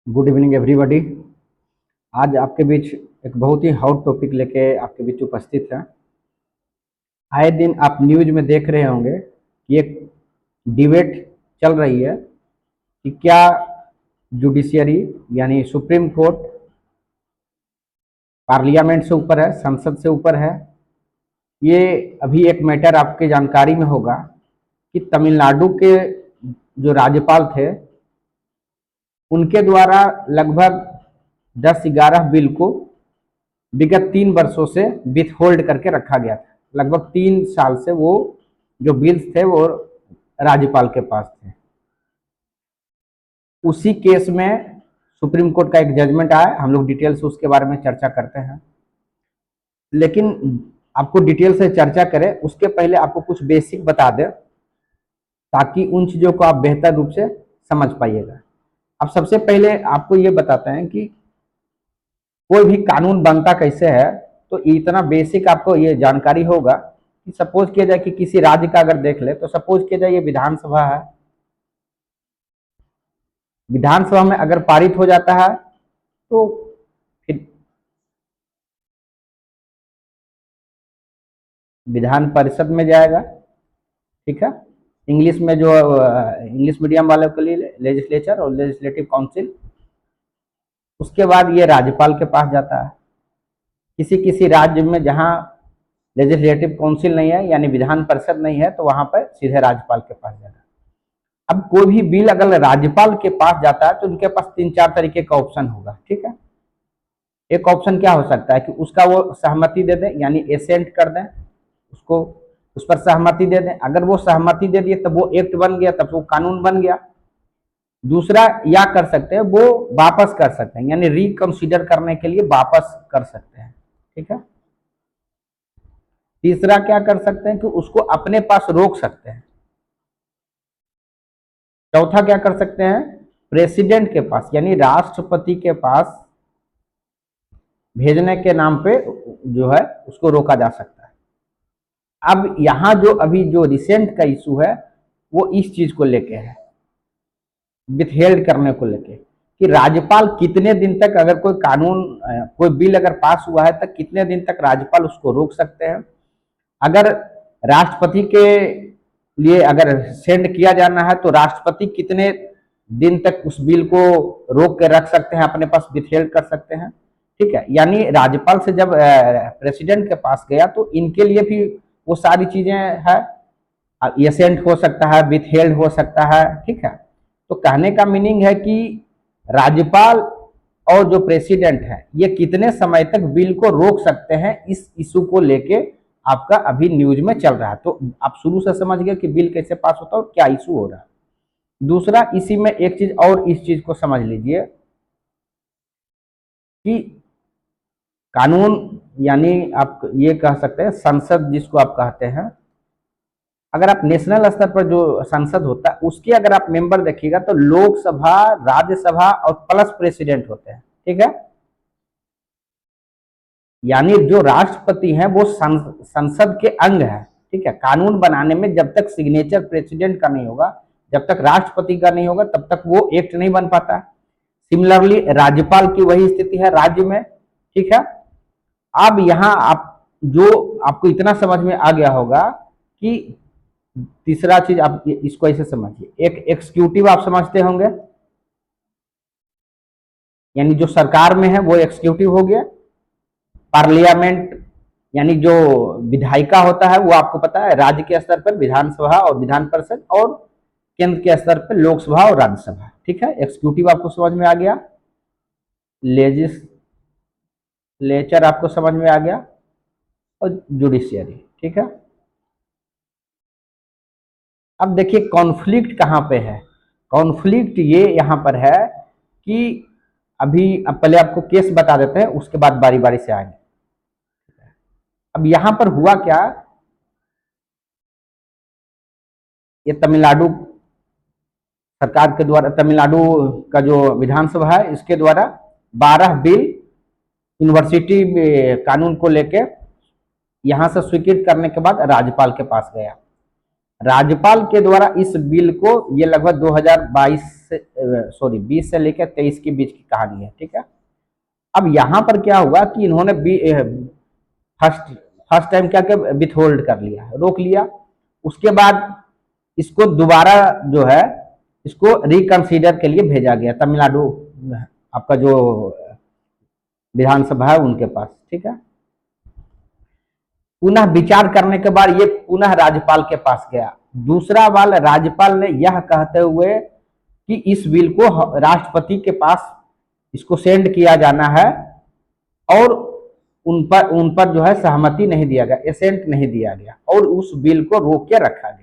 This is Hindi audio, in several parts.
Good evening everybody. आज आपके बीच एक बहुत ही हॉट टॉपिक लेके आपके बीच उपस्थित है। आए दिन आप न्यूज में देख रहे होंगे कि एक डिबेट चल रही है कि क्या जुडिशियरी यानी सुप्रीम कोर्ट पार्लियामेंट से ऊपर है, संसद से ऊपर है। ये अभी एक मैटर आपके जानकारी में होगा कि तमिलनाडु के जो राज्यपाल थे उनके द्वारा लगभग 10-11 बिल को विगत 3 वर्षों से विथ होल्ड करके रखा गया था। लगभग 3 साल से वो जो बिल्स थे वो राज्यपाल के पास थे। उसी केस में सुप्रीम कोर्ट का एक जजमेंट आया, हम लोग डिटेल से उसके बारे में चर्चा करते हैं। लेकिन आपको डिटेल से चर्चा करें उसके पहले आपको कुछ बेसिक बता दें ताकि उन चीज़ों को आप बेहतर रूप से समझ पाइएगा। अब सबसे पहले आपको ये बताते हैं कि कोई भी कानून बनता कैसे है। तो इतना बेसिक आपको ये जानकारी होगा कि सपोज किया जाए कि किसी राज्य का अगर देख ले तो सपोज किया जाए ये विधानसभा है। विधानसभा में अगर पारित हो जाता है तो फिर विधान परिषद में जाएगा। ठीक है, इंग्लिश में जो इंग्लिश मीडियम वालों के लिए लेजिस्लेचर और लेजिस्लेटिव काउंसिल। उसके बाद ये राज्यपाल के पास जाता है। किसी किसी राज्य में जहां लेजिस्लेटिव काउंसिल नहीं है यानी विधान परिषद नहीं है तो वहां पर सीधे राज्यपाल के पास जाएगा। अब कोई भी बिल अगर राज्यपाल के पास जाता है तो उनके पास 3-4 तरीके का ऑप्शन होगा। ठीक है, एक ऑप्शन क्या हो सकता है कि उसका वो सहमति दे दें यानी एसेंट कर दें, उसको उस पर सहमति दे दें। अगर वो सहमति दे दिए तब वो एक्ट बन गया, तब वो कानून बन गया। दूसरा या कर सकते हैं वो वापस कर सकते हैं यानी रिकंसिडर करने के लिए वापस कर सकते हैं। ठीक है, तीसरा क्या कर सकते हैं कि उसको अपने पास रोक सकते हैं। चौथा क्या कर सकते हैं, प्रेसिडेंट के पास यानी राष्ट्रपति के पास भेजने के नाम पे जो है उसको रोका जा सकता है। अब यहां जो अभी जो रिसेंट का इशू है वो इस चीज को लेके है, विथहेल्ड करने को लेके कि राज्यपाल कितने दिन तक अगर कोई कानून कोई बिल अगर पास हुआ है तो कितने दिन तक राज्यपाल उसको रोक सकते हैं। अगर राष्ट्रपति के लिए अगर सेंड किया जाना है तो राष्ट्रपति कितने दिन तक उस बिल को रोक के रख सकते हैं, अपने पास विथहेल्ड कर सकते हैं। ठीक है, यानी राज्यपाल से जब प्रेसिडेंट के पास गया तो इनके लिए भी वो सारी चीजें है, एसेंट हो सकता है, विथहेल्ड हो सकता है। ठीक है, तो कहने का मीनिंग है कि राज्यपाल और जो प्रेसिडेंट है ये कितने समय तक बिल को रोक सकते हैं, इस इशू को लेके आपका अभी न्यूज में चल रहा है। तो आप शुरू से समझ गए कि बिल कैसे पास होता है और क्या इशू हो रहा है। दूसरा इसी में एक चीज और इस चीज को समझ लीजिए कि कानून यानी आप ये कह सकते हैं संसद जिसको आप कहते हैं, अगर आप नेशनल स्तर पर जो संसद होता है उसके अगर आप मेंबर देखिएगा तो लोकसभा, राज्यसभा और प्लस प्रेसिडेंट होते हैं। ठीक है, यानी जो राष्ट्रपति हैं वो संसद के अंग है। ठीक है, कानून बनाने में जब तक सिग्नेचर प्रेसिडेंट का नहीं होगा, जब तक राष्ट्रपति का नहीं होगा तब तक वो एक्ट नहीं बन पाता। सिमिलरली राज्यपाल की वही स्थिति है राज्य में। ठीक है, अब यहां आप जो आपको इतना समझ में आ गया होगा कि तीसरा चीज आप इसको ऐसे समझिए, एक एक्सिक्यूटिव आप समझते होंगे यानी जो सरकार में है वो एक्सिक्यूटिव हो गया। पार्लियामेंट यानी जो विधायिका होता है वो आपको पता है राज्य के स्तर पर विधानसभा और विधान परिषद और केंद्र के स्तर पर लोकसभा और राज्यसभा। ठीक है, एक्सिक्यूटिव आपको समझ में आ गया, लेजिस्लेचर आपको समझ में आ गया और जुडिशियरी। ठीक है, अब देखिए कॉन्फ्लिक्ट कहां पे है। कॉन्फ्लिक्ट ये यहां पर है कि अभी अब पहले आपको केस बता देते हैं उसके बाद बारी बारी से आएंगे। अब यहां पर हुआ क्या, ये तमिलनाडु सरकार के द्वारा, तमिलनाडु का जो विधानसभा है इसके द्वारा 12 बिल यूनिवर्सिटी कानून को लेके यहां से स्वीकृत करने के बाद राज्यपाल के पास गया। राज्यपाल के द्वारा इस बिल को ये लगभग 2022 20 से लेकर 23 के बीच की कहानी है, ठीक है। अब यहाँ पर क्या हुआ कि इन्होंने फर्स्ट फर्स्ट टाइम क्या क्या विथहोल्ड कर लिया, रोक लिया। उसके बाद इसको दोबारा जो है इसको रिकंसीडर के लिए भेजा गया तमिलनाडु आपका जो विधानसभा है उनके पास, ठीक है। पुनः विचार करने के बाद ये पुनः राज्यपाल के पास गया। दूसरा बार राज्यपाल ने यह कहते हुए कि इस बिल को राष्ट्रपति के पास इसको सेंड किया जाना है और उन पर जो है सहमति नहीं दिया गया, एसेंट नहीं दिया गया और उस बिल को रोक के रखा गया।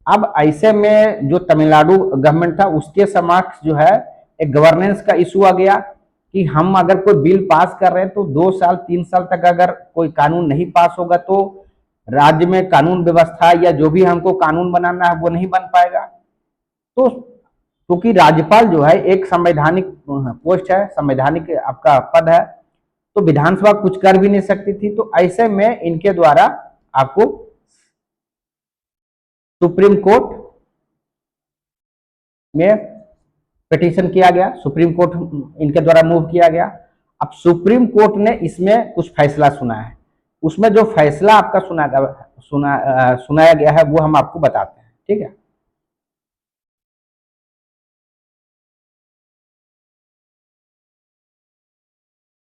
अब ऐसे में जो तमिलनाडु गवर्नमेंट था उसके समक्ष जो है एक गवर्नेंस का इशू आ गया कि हम अगर कोई बिल पास कर रहे हैं तो 2 साल 3 साल तक अगर कोई कानून नहीं पास होगा तो राज्य में कानून व्यवस्था या जो भी हमको कानून बनाना है वो नहीं बन पाएगा। तो क्योंकि राज्यपाल जो है एक संवैधानिक पोस्ट है, संवैधानिक आपका पद है, तो विधानसभा कुछ कर भी नहीं सकती थी। तो ऐसे में इनके द्वारा आपको सुप्रीम कोर्ट में पिटीशन किया गया, सुप्रीम कोर्ट इनके द्वारा मूव किया गया। अब सुप्रीम कोर्ट ने इसमें कुछ फैसला सुना है, उसमें जो फैसला आपका सुनाया गया है वो हम आपको बताते हैं, ठीक है।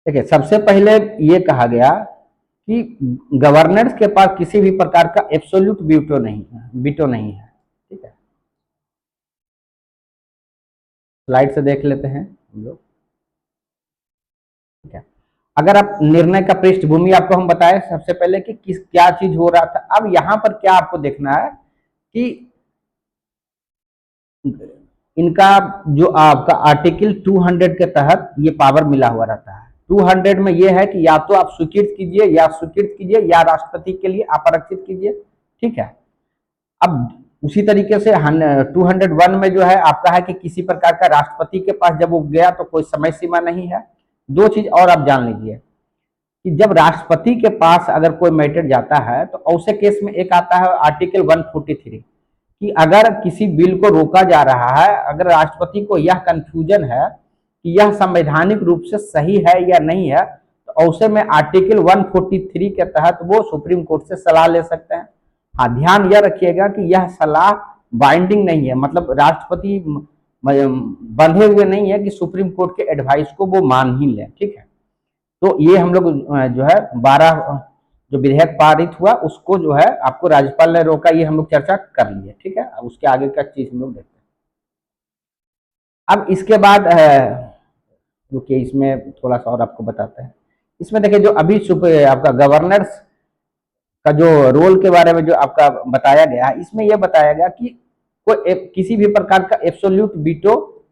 देखिए, सबसे पहले ये कहा गया कि गवर्नर्स के पास किसी भी प्रकार का एब्सोल्यूट वीटो नहीं है, ठीक है। स्लाइड से देख लेते हैं हम लोग, ठीक है। अगर आप निर्णय का पृष्ठभूमि आपको हम बताएं सबसे पहले कि क्या चीज हो रहा था। अब यहां पर क्या आपको देखना है कि इनका जो आपका आर्टिकल 200 के तहत ये पावर मिला हुआ रहता है। 200 में ये है कि या तो आप स्वीकृत कीजिए या राष्ट्रपति के लिए अपरक्षित कीजिए, ठीक है। अब उसी तरीके से 201 में जो है आपका है कि किसी प्रकार का राष्ट्रपति के पास जब वो गया तो कोई समय सीमा नहीं है। दो चीज और आप जान लीजिए कि जब राष्ट्रपति के पास अगर कोई मैटर जाता है तो ऐसे केस में एक आता है आर्टिकल 143 कि अगर किसी बिल को रोका जा रहा है, अगर राष्ट्रपति को यह कंफ्यूजन है कि यह संवैधानिक रूप से सही है या नहीं है, तो ऐसे में आर्टिकल 143 के तहत वो सुप्रीम कोर्ट से सलाह ले सकते हैं। हाँ, ध्यान यह रखिएगा कि यह सलाह बाइंडिंग नहीं है, मतलब राष्ट्रपति बंधे हुए नहीं है कि सुप्रीम कोर्ट के एडवाइस को वो मान ही ले, ठीक है। तो ये हम लोग जो है 12 जो विधेयक पारित हुआ उसको जो है आपको राज्यपाल ने रोका, ये हम लोग चर्चा कर लिए, ठीक है। अब उसके आगे का चीज हम लोग देखते हैं। अब इसके बाद रुकिए, इसमें थोड़ा सा और आपको बताते हैं। इसमें देखिए जो अभी आपका गवर्नर्स का जो रोल के बारे में जो आपका बताया गया है, इसमें यह बताया गया कि कोई किसी भी प्रकार का एब्सोल्यूट वीटो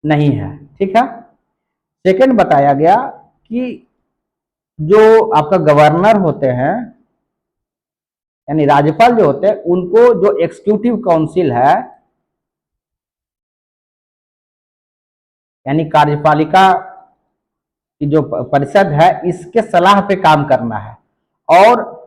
नहीं है, ठीक है। सेकंड बताया गया कि जो आपका गवर्नर होते हैं यानी राज्यपाल जो होते हैं उनको जो एग्जीक्यूटिव काउंसिल है यानी कार्यपालिका की जो परिषद है इसके सलाह पे काम करना है, और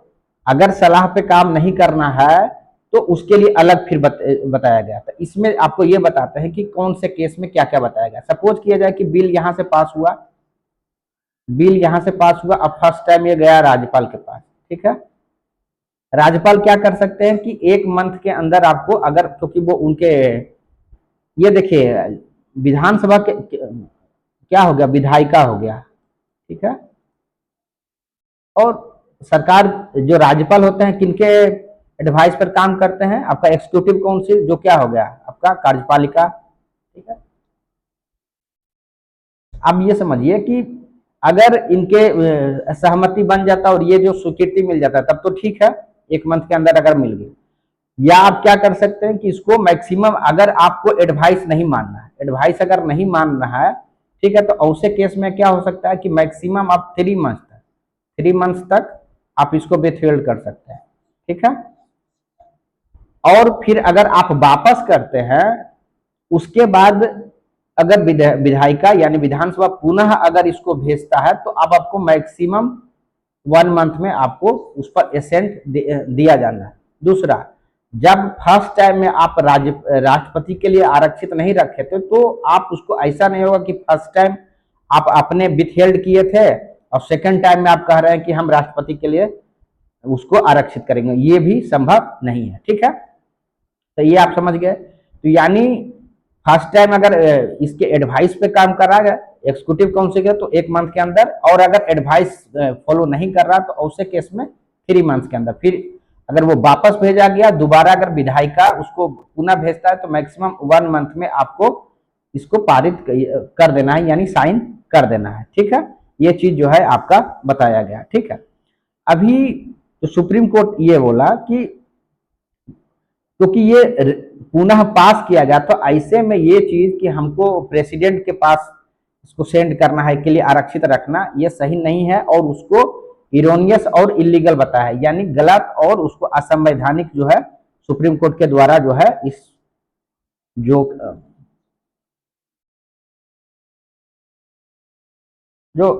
अगर सलाह पे काम नहीं करना है तो उसके लिए अलग फिर बताया गया था। इसमें आपको ये बताते हैं कि कौन से केस में क्या क्या बताया गया। सपोज किया जाए कि बिल यहां से पास हुआ, अब फर्स्ट टाइम ये गया राज्यपाल के पास, ठीक है। राज्यपाल क्या कर सकते हैं कि 1 मंथ के अंदर आपको, अगर क्योंकि वो उनके ये देखिए विधानसभा के क्या हो गया, विधायिका हो गया, ठीक है। और सरकार जो राज्यपाल होते हैं किनके एडवाइस पर काम करते हैं, आपका एग्जीक्यूटिव काउंसिल जो क्या हो गया आपका कार्यपालिका, ठीक है। अब ये समझिए कि अगर इनके सहमति बन जाता और ये जो स्वीकृति मिल जाता तब तो ठीक है, 1 मंथ के अंदर अगर मिल गई। या आप क्या कर सकते हैं कि इसको मैक्सिमम, अगर आपको एडवाइस नहीं मानना है, एडवाइस अगर नहीं मानना है, ठीक है, तो ऐसे केस में क्या हो सकता है कि मैक्सिमम आप 3 मंथ्स तक आप इसको विथहोल्ड कर सकते हैं, ठीक है। और फिर अगर आप वापस करते हैं उसके बाद अगर विधायिका यानी विधानसभा पुनः अगर इसको भेजता है तो अब आपको मैक्सिमम 1 मंथ में आपको उस पर एसेंट दिया जाना है। दूसरा, जब फर्स्ट टाइम में आप राष्ट्रपति के लिए आरक्षित नहीं रखे थे, तो आप उसको ऐसा नहीं होगा कि फर्स्ट टाइम आप अपने विथहेल्ड किए थे और सेकंड टाइम में आप कह रहे हैं कि हम राष्ट्रपति के लिए उसको आरक्षित करेंगे, ये भी संभव नहीं है। ठीक है, तो ये आप समझ गए। तो यानी फर्स्ट टाइम अगर इसके एडवाइस पे काम करा गया एग्जीक्यूटिव काउंसिल के, तो 1 मंथ के अंदर, और अगर एडवाइस फॉलो नहीं कर रहा तो ऐसे केस में 3 मंथ के अंदर। फिर अगर वो वापस भेजा गया, दोबारा अगर विधायिका उसको पुनः भेजता है, तो मैक्सिमम 1 मंथ में आपको इसको पारित कर देना है, यानी साइन कर देना है। ठीक है, ये चीज जो है आपका बताया गया। ठीक है, अभी तो सुप्रीम कोर्ट ये बोला कि क्योंकि ये पुनः पास किया गया, तो ऐसे में ये चीज कि हमको प्रेसिडेंट के पास इसको सेंड करना है के लिए आरक्षित रखना, ये सही नहीं है, और उसको इरोनियस और इलीगल बताया है, यानी गलत और उसको असंवैधानिक जो है सुप्रीम कोर्ट के द्वारा जो है इस जो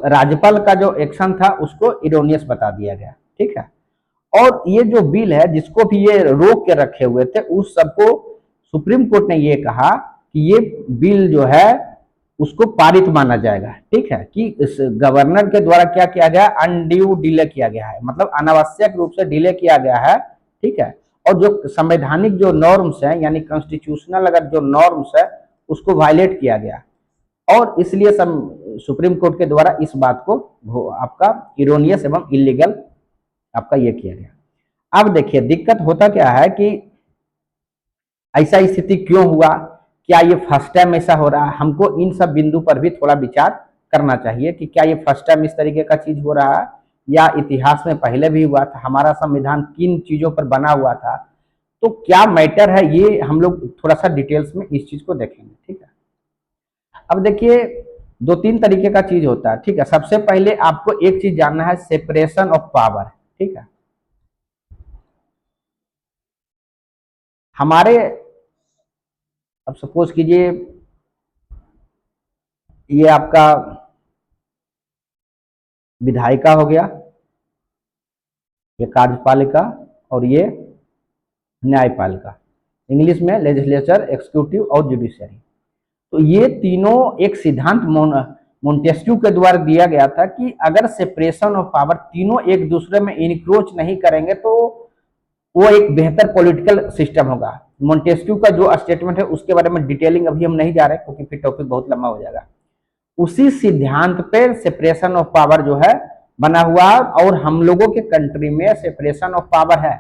राज्यपाल का जो एक्शन था उसको इरोनियस बता दिया गया। ठीक है, और ये जो बिल है जिसको भी ये रोक के रखे हुए थे, उस सबको सुप्रीम कोर्ट ने ये कहा कि ये बिल जो है उसको पारित माना जाएगा। ठीक है, कि इस गवर्नर के द्वारा क्या किया गया, अनड्यू डिले किया गया है, मतलब अनावश्यक रूप से डिले किया गया है। ठीक है, और जो संवैधानिक जो नॉर्म्स है, यानी कॉन्स्टिट्यूशनल अगर जो नॉर्म्स है उसको वायलेट किया गया, और इसलिए सुप्रीम कोर्ट के द्वारा इस बात को आपका इरोनियस एवं इलीगल आपका ये किया गया। अब देखिए दिक्कत होता क्या है कि ऐसा स्थिति क्यों हुआ, क्या ये फर्स्ट टाइम ऐसा हो रहा है, हमको इन सब बिंदु पर भी थोड़ा विचार करना चाहिए कि क्या ये फर्स्ट टाइम इस तरीके का चीज हो रहा है या इतिहास में पहले भी हुआ था, हमारा संविधान किन चीजों पर बना हुआ था, तो क्या मैटर है, ये हम लोग थोड़ा सा डिटेल्स में इस चीज को देखेंगे। ठीक है, अब देखिए 2-3 तरीके का चीज होता है। ठीक है, सबसे पहले आपको एक चीज जानना है, सेपरेशन ऑफ पावर। ठीक है, हमारे अब सपोज कीजिए ये आपका विधायिका हो गया, ये कार्यपालिका, और ये न्यायपालिका, इंग्लिश में लेजिस्लेचर, एक्सिक्यूटिव और जुडिशरी। तो ये तीनों एक सिद्धांत मोंटेस्क्यू के द्वारा दिया गया था कि अगर सेपरेशन ऑफ पावर, तीनों एक दूसरे में इनक्रोच नहीं करेंगे तो वो एक बेहतर पॉलिटिकल सिस्टम होगा। मोंटेस्क्यू का जो स्टेटमेंट है उसके बारे में डिटेलिंग अभी हम नहीं जा रहे क्योंकि फिर टॉपिक बहुत लंबा हो जाएगा। उसी सिद्धांत पे सेपरेशन ऑफ पावर जो है बना हुआ, और हम लोगों के कंट्री में सेपरेशन ऑफ पावर है,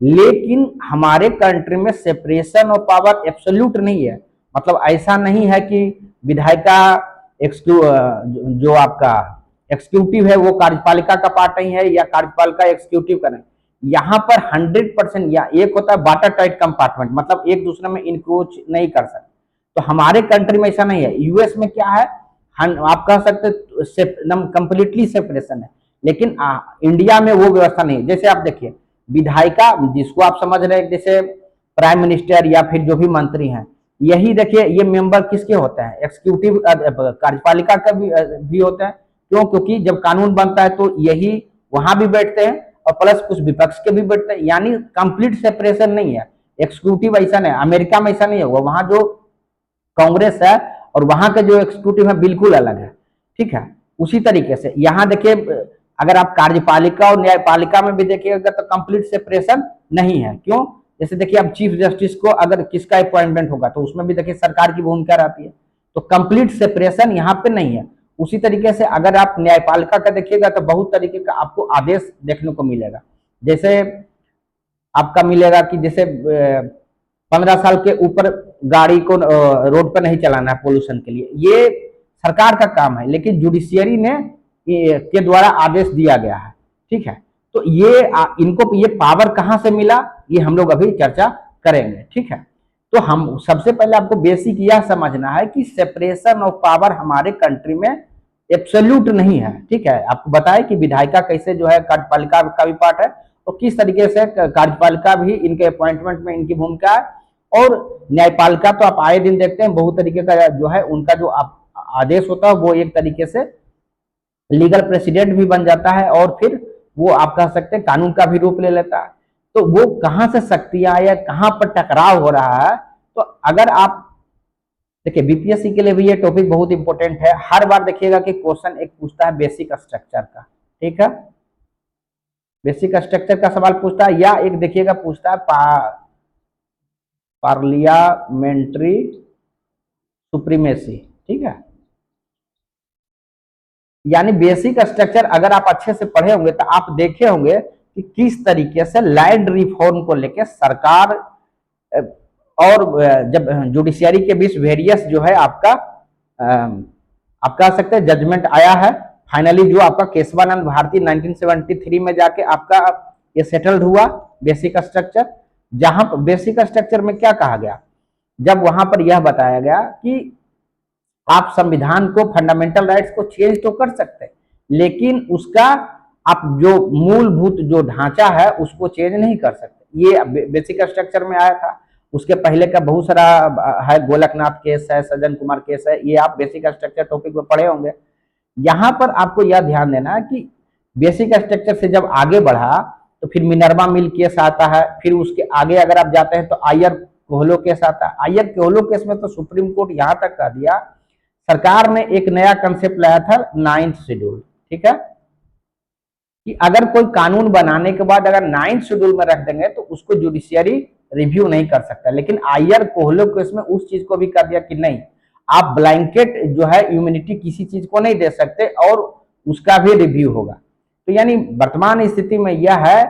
लेकिन हमारे कंट्री में सेपरेशन ऑफ पावर एब्सोल्यूट नहीं है। मतलब ऐसा नहीं है कि विधायिका जो आपका एक्सिक्यूटिव है वो कार्यपालिका का पार्ट नहीं है, या कार्यपालिका एक्सिक्यूटिव का नहीं। यहाँ पर 100%, या एक होता है वाटर टाइट कंपार्टमेंट, मतलब एक दूसरे में इनक्रोच नहीं कर सकते। तो हमारे कंट्री में ऐसा नहीं है। यूएस में क्या है, आप कह सकते कंप्लीटली सेपरेशन है, लेकिन इंडिया में वो व्यवस्था नहीं है। जैसे आप देखिए विधायिका जिसको आप समझ रहे हैं, जैसे प्राइम मिनिस्टर या फिर जो भी मंत्री हैं, यही देखिए ये मेंबर किसके होते हैं, एक्सिक्यूटिव कार्यपालिका का भी होता है। क्यों, क्योंकि जब कानून बनता है तो यही वहां भी बैठते हैं और प्लस कुछ विपक्ष के भी बैठते हैं, यानी कंप्लीट सेपरेशन नहीं है। एक्सिक्यूटिव ऐसा नहीं, अमेरिका में ऐसा नहीं होगा, वहां जो कांग्रेस है और वहां के जो एक्सिक्यूटिव है बिल्कुल अलग है। ठीक है, उसी तरीके से यहाँ देखिए अगर आप कार्यपालिका और न्यायपालिका में भी देखिएगा तो कंप्लीट सेपरेशन नहीं है। क्यों, जैसे देखिए अब चीफ जस्टिस को अगर किसका अपॉइंटमेंट होगा तो उसमें भी देखिए सरकार की भूमिका रहती है, तो कंप्लीट सेपरेशन यहाँ पे नहीं है। उसी तरीके से अगर आप न्यायपालिका का देखिएगा तो बहुत तरीके का आपको आदेश देखने को मिलेगा। जैसे आपका मिलेगा कि जैसे 15 साल के ऊपर गाड़ी को रोड पर नहीं चलाना है पोल्यूशन के लिए, ये सरकार का काम है, लेकिन जुडिशियरी ने के द्वारा आदेश दिया गया है। ठीक है, तो ये इनको ये पावर कहां से मिला, ये हम लोग अभी चर्चा करेंगे। ठीक है, तो हम सबसे पहले आपको बेसिक यह समझना है कि सेपरेशन ऑफ पावर हमारे कंट्री में एब्सोल्यूट नहीं है। ठीक है, आपको बताया कि विधायिका कैसे जो है कार्यपालिका का भी पार्ट है, और किस तरीके से कार्यपालिका भी इनके अपॉइंटमेंट में इनकी भूमिका है, और न्यायपालिका तो आप आए दिन देखते हैं बहुत तरीके का जो है उनका जो आदेश होता है वो एक तरीके से लीगल प्रेसिडेंट भी बन जाता है, और फिर वो आप कह सकते हैं कानून का भी रूप ले लेता है। तो वो कहां से शक्तियां या कहां पर टकराव हो रहा है। तो अगर आप देखिए बीपीएससी के लिए भी ये टॉपिक बहुत इंपॉर्टेंट है। हर बार देखिएगा कि क्वेश्चन एक पूछता है बेसिक स्ट्रक्चर का, ठीक है, बेसिक स्ट्रक्चर का सवाल पूछता है, या एक देखिएगा पूछता है पार्लियामेंट्री सुप्रीमेसी, ठीक है। यानी बेसिक स्ट्रक्चर अगर आप अच्छे से पढ़े होंगे तो आप देखे होंगे कि किस तरीके से लैंड रिफॉर्म को लेकर सरकार और जब जुडिशियरी के बीच वेरियस जो है आपका आप कह सकते हैं जजमेंट आया है। फाइनली जो आपका केशवानंद भारती 1973 में जाके आपका ये सेटल्ड हुआ बेसिक स्ट्रक्चर। जहां पर बेसिक स्ट्रक्चर में क्या कहा गया, जब वहां पर यह बताया गया कि आप संविधान को फंडामेंटल राइट्स को चेंज तो कर सकते हैं, लेकिन उसका आप जो मूलभूत जो ढांचा है उसको चेंज नहीं कर सकते। ये बेसिक स्ट्रक्चर में आया था। उसके पहले का बहुत सारा है, गोलकनाथ केस है, सज्जन कुमार केस है, ये आप बेसिक स्ट्रक्चर टॉपिक में पढ़े होंगे। यहां पर आपको यह ध्यान देना है कि बेसिक स्ट्रक्चर से जब आगे बढ़ा तो फिर मिनर्वा मिल केस आता है, फिर उसके आगे अगर आप जाते हैं तो आयर कोहलो केस आता है। आयर कोहलो केस में तो सुप्रीम कोर्ट यहां तक कह दिया, सरकार ने एक नया कंसेप्ट लाया था 9th शेड्यूल, ठीक है, कि अगर कोई कानून बनाने के बाद अगर 9th शेड्यूल में रख देंगे तो उसको जुडिशियरी रिव्यू नहीं कर सकता। लेकिन आयर कोहलो केस में उस चीज को भी कर दिया कि नहीं, आप ब्लैंकेट जो है इम्यूनिटी किसी चीज को नहीं दे सकते और उसका भी रिव्यू होगा। तो यानी वर्तमान स्थिति में यह है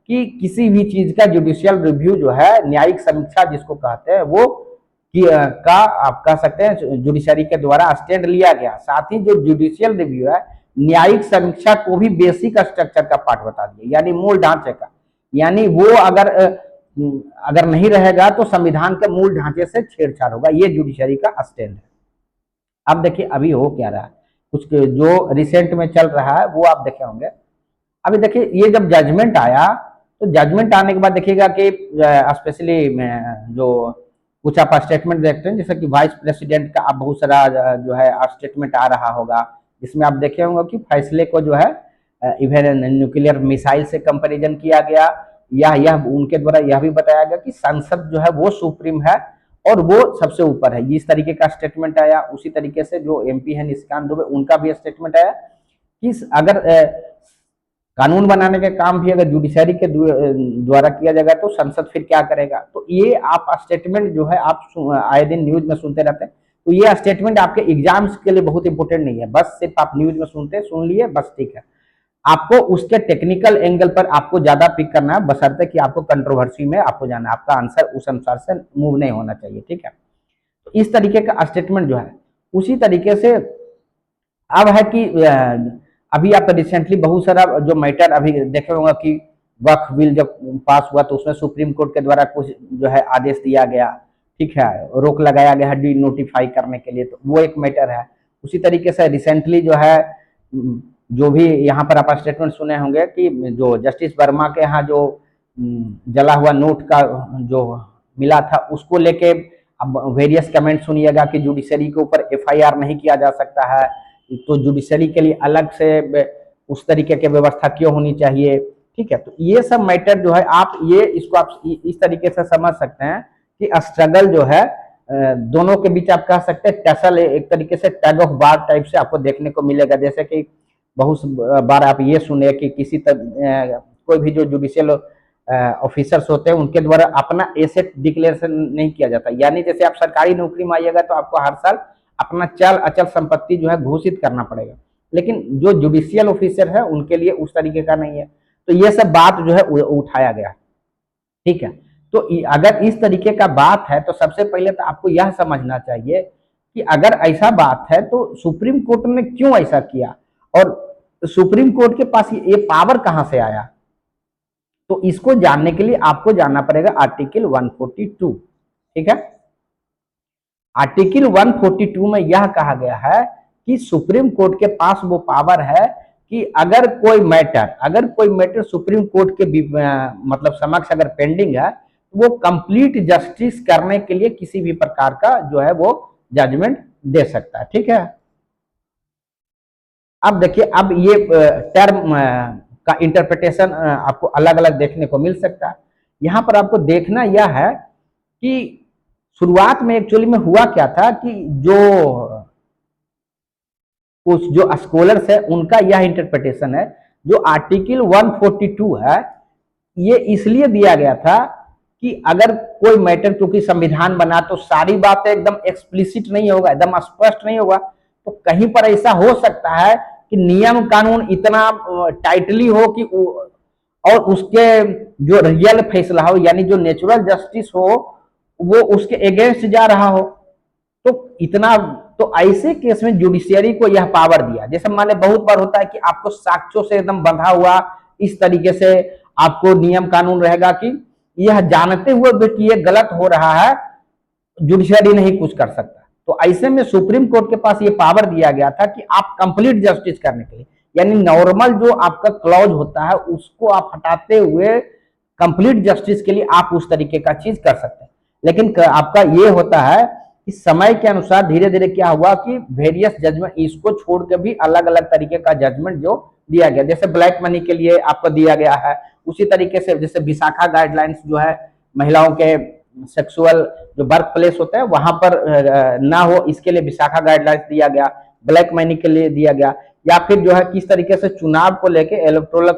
कि किसी भी चीज का जुडिशियल रिव्यू जो है, न्यायिक समीक्षा जिसको कहते हैं, वो का आप कह सकते हैं जुडिशरी के द्वारा स्टैंड लिया गया। साथ ही जो जुडिशियल रिव्यू है, न्यायिक समीक्षा को भी बेसिक स्ट्रक्चर का पार्ट बता दिया, यानी मूल ढांचे का। यानी वो अगर नहीं रहेगा तो संविधान के मूल ढांचे से छेड़छाड़ होगा। ये जुडिशरी का स्टैंड है। अब देखिए अभी हो क्या रहा है, कुछ जो रिसेंट में चल रहा है वो आप देखे होंगे। अभी देखिए ये जब जजमेंट आया तो जजमेंट आने के बाद देखिएगा कि स्पेशली जो कुछ आप स्टेटमेंट देखते हैं, जैसे कि वाइस प्रेसिडेंट का आप बहुत सारा जो है स्टेटमेंट आ रहा होगा, जिसमें आप देखे होंगे कि फैसले को जो है इवन न्यूक्लियर मिसाइल से कंपैरिजन किया गया। यह उनके द्वारा यह भी बताया गया कि संसद जो है वो सुप्रीम है और वो सबसे ऊपर है। इस तरीके का स्टेटमेंट आया। उसी तरीके से जो एमपी है निशिकांत दुबे, उनका भी स्टेटमेंट आया कि अगर कानून बनाने का काम भी अगर जुडिशरी के द्वारा किया जाएगा तो संसद फिर क्या करेगा। तो ये आप स्टेटमेंट जो है आप आए दिन न्यूज में सुनते रहते हैं। तो ये स्टेटमेंट आपके एग्जाम्स के लिए बहुत इंपॉर्टेंट नहीं है, बस सिर्फ आप न्यूज में सुन लिए बस, ठीक है। आपको उसके टेक्निकल एंगल पर आपको ज्यादा पिक करना है, बशर्ते कि आपको कंट्रोवर्सी में आपको जाना है, आपका आंसर उस अनुसार से मूव नहीं होना चाहिए, ठीक है। तो इस तरीके का स्टेटमेंट जो है, उसी तरीके से अब है कि अभी आप रिसेंटली बहुत सारा जो मैटर अभी देखे होंगे कि वक्फ बिल जब पास हुआ तो उसमें सुप्रीम कोर्ट के द्वारा कुछ जो है आदेश दिया गया, ठीक है, रोक लगाया गया डी नोटिफाई करने के लिए, तो वो एक मैटर है। उसी तरीके से रिसेंटली जो है जो भी यहाँ पर आप स्टेटमेंट सुने होंगे कि जो जस्टिस वर्मा के यहाँ जो जला हुआ नोट का जो मिला था उसको लेके अब वेरियस कमेंट सुनिएगा कि जुडिशरी के ऊपर एफआईआर नहीं किया जा सकता है, तो जुडिशरी के लिए अलग से उस तरीके की व्यवस्था क्यों होनी चाहिए, ठीक है। तो ये सब मैटर जो है आप ये इसको आप इस तरीके से समझ सकते हैं कि स्ट्रगल जो है दोनों के बीच आप कह सकते हैं टसल, एक तरीके से टग ऑफ वार टाइप से आपको देखने को मिलेगा। जैसे कि बहुत बार आप ये सुने कि किसी कोई भी जो जुडिशियल ऑफिसर्स होते हैं उनके द्वारा अपना एसेट डिक्लेरेशन नहीं किया जाता। यानी जैसे आप सरकारी नौकरी में आइएगा तो आपको हर साल अपना चल अचल संपत्ति जो है घोषित करना पड़ेगा, लेकिन जो जुडिशियल ऑफिसर है उनके लिए उस तरीके का नहीं है। तो ये सब बात जो है उठाया गया, ठीक है। तो अगर इस तरीके का बात है तो सबसे पहले तो आपको यह समझना चाहिए कि अगर ऐसा बात है तो सुप्रीम कोर्ट ने क्यों ऐसा किया और सुप्रीम कोर्ट के पास ये पावर कहां से आया। तो इसको जानने के लिए आपको जानना पड़ेगा आर्टिकल 142, ठीक है। आर्टिकल 142 में यह कहा गया है कि सुप्रीम कोर्ट के पास वो पावर है कि अगर कोई मैटर सुप्रीम कोर्ट के मतलब समक्ष अगर पेंडिंग है तो वो कंप्लीट जस्टिस करने के लिए किसी भी प्रकार का जो है वो जजमेंट दे सकता है, ठीक है। अब देखिए अब ये टर्म का इंटरप्रिटेशन आपको अलग अलग देखने को मिल सकता है। यहाँ पर आपको देखना यह है कि शुरुआत में एक्चुअली में हुआ क्या था कि जो कुछ जो स्कॉलर्स है उनका यह इंटरप्रिटेशन है, जो आर्टिकल 142 है ये इसलिए दिया गया था कि अगर कोई मैटर, क्योंकि संविधान बना तो सारी बातें एकदम एक्सप्लिसिट नहीं होगा, एकदम स्पष्ट नहीं होगा, तो कहीं पर ऐसा हो सकता है कि नियम कानून इतना टाइटली हो कि और उसके जो रियल फैसला हो यानी जो नेचुरल जस्टिस हो वो उसके अगेंस्ट जा रहा हो। तो इतना, तो ऐसे केस में जुडिशियरी को यह पावर दिया। जैसे माने बहुत बार होता है कि आपको साक्ष्यों से एकदम बंधा हुआ इस तरीके से आपको नियम कानून रहेगा कि यह जानते हुए भी कि ये गलत हो रहा है, जुडिशियरी नहीं कुछ कर सकता। तो ऐसे में सुप्रीम कोर्ट के पास ये पावर दिया गया था कि आप कंप्लीट जस्टिस करने के लिए, यानी नॉर्मल जो आपका क्लॉज होता है उसको आप हटाते हुए कंप्लीट जस्टिस के लिए आप उस तरीके का चीज कर सकते हैं। लेकिन आपका ये होता है कि समय के अनुसार धीरे धीरे क्या हुआ कि वेरियस जजमेंट इसको छोड़ के भी अलग अलग तरीके का जजमेंट जो दिया गया, जैसे ब्लैक मनी के लिए आपको दिया गया है, उसी तरीके से जैसे विशाखा गाइडलाइंस जो है महिलाओं के सेक्सुअल जो वर्क प्लेस होता है वहां पर ना हो इसके लिए विशाखा गाइडलाइंस दिया गया, ब्लैक मनी के लिए दिया गया, या फिर जो है किस तरीके से चुनाव को लेके इलेक्टोरल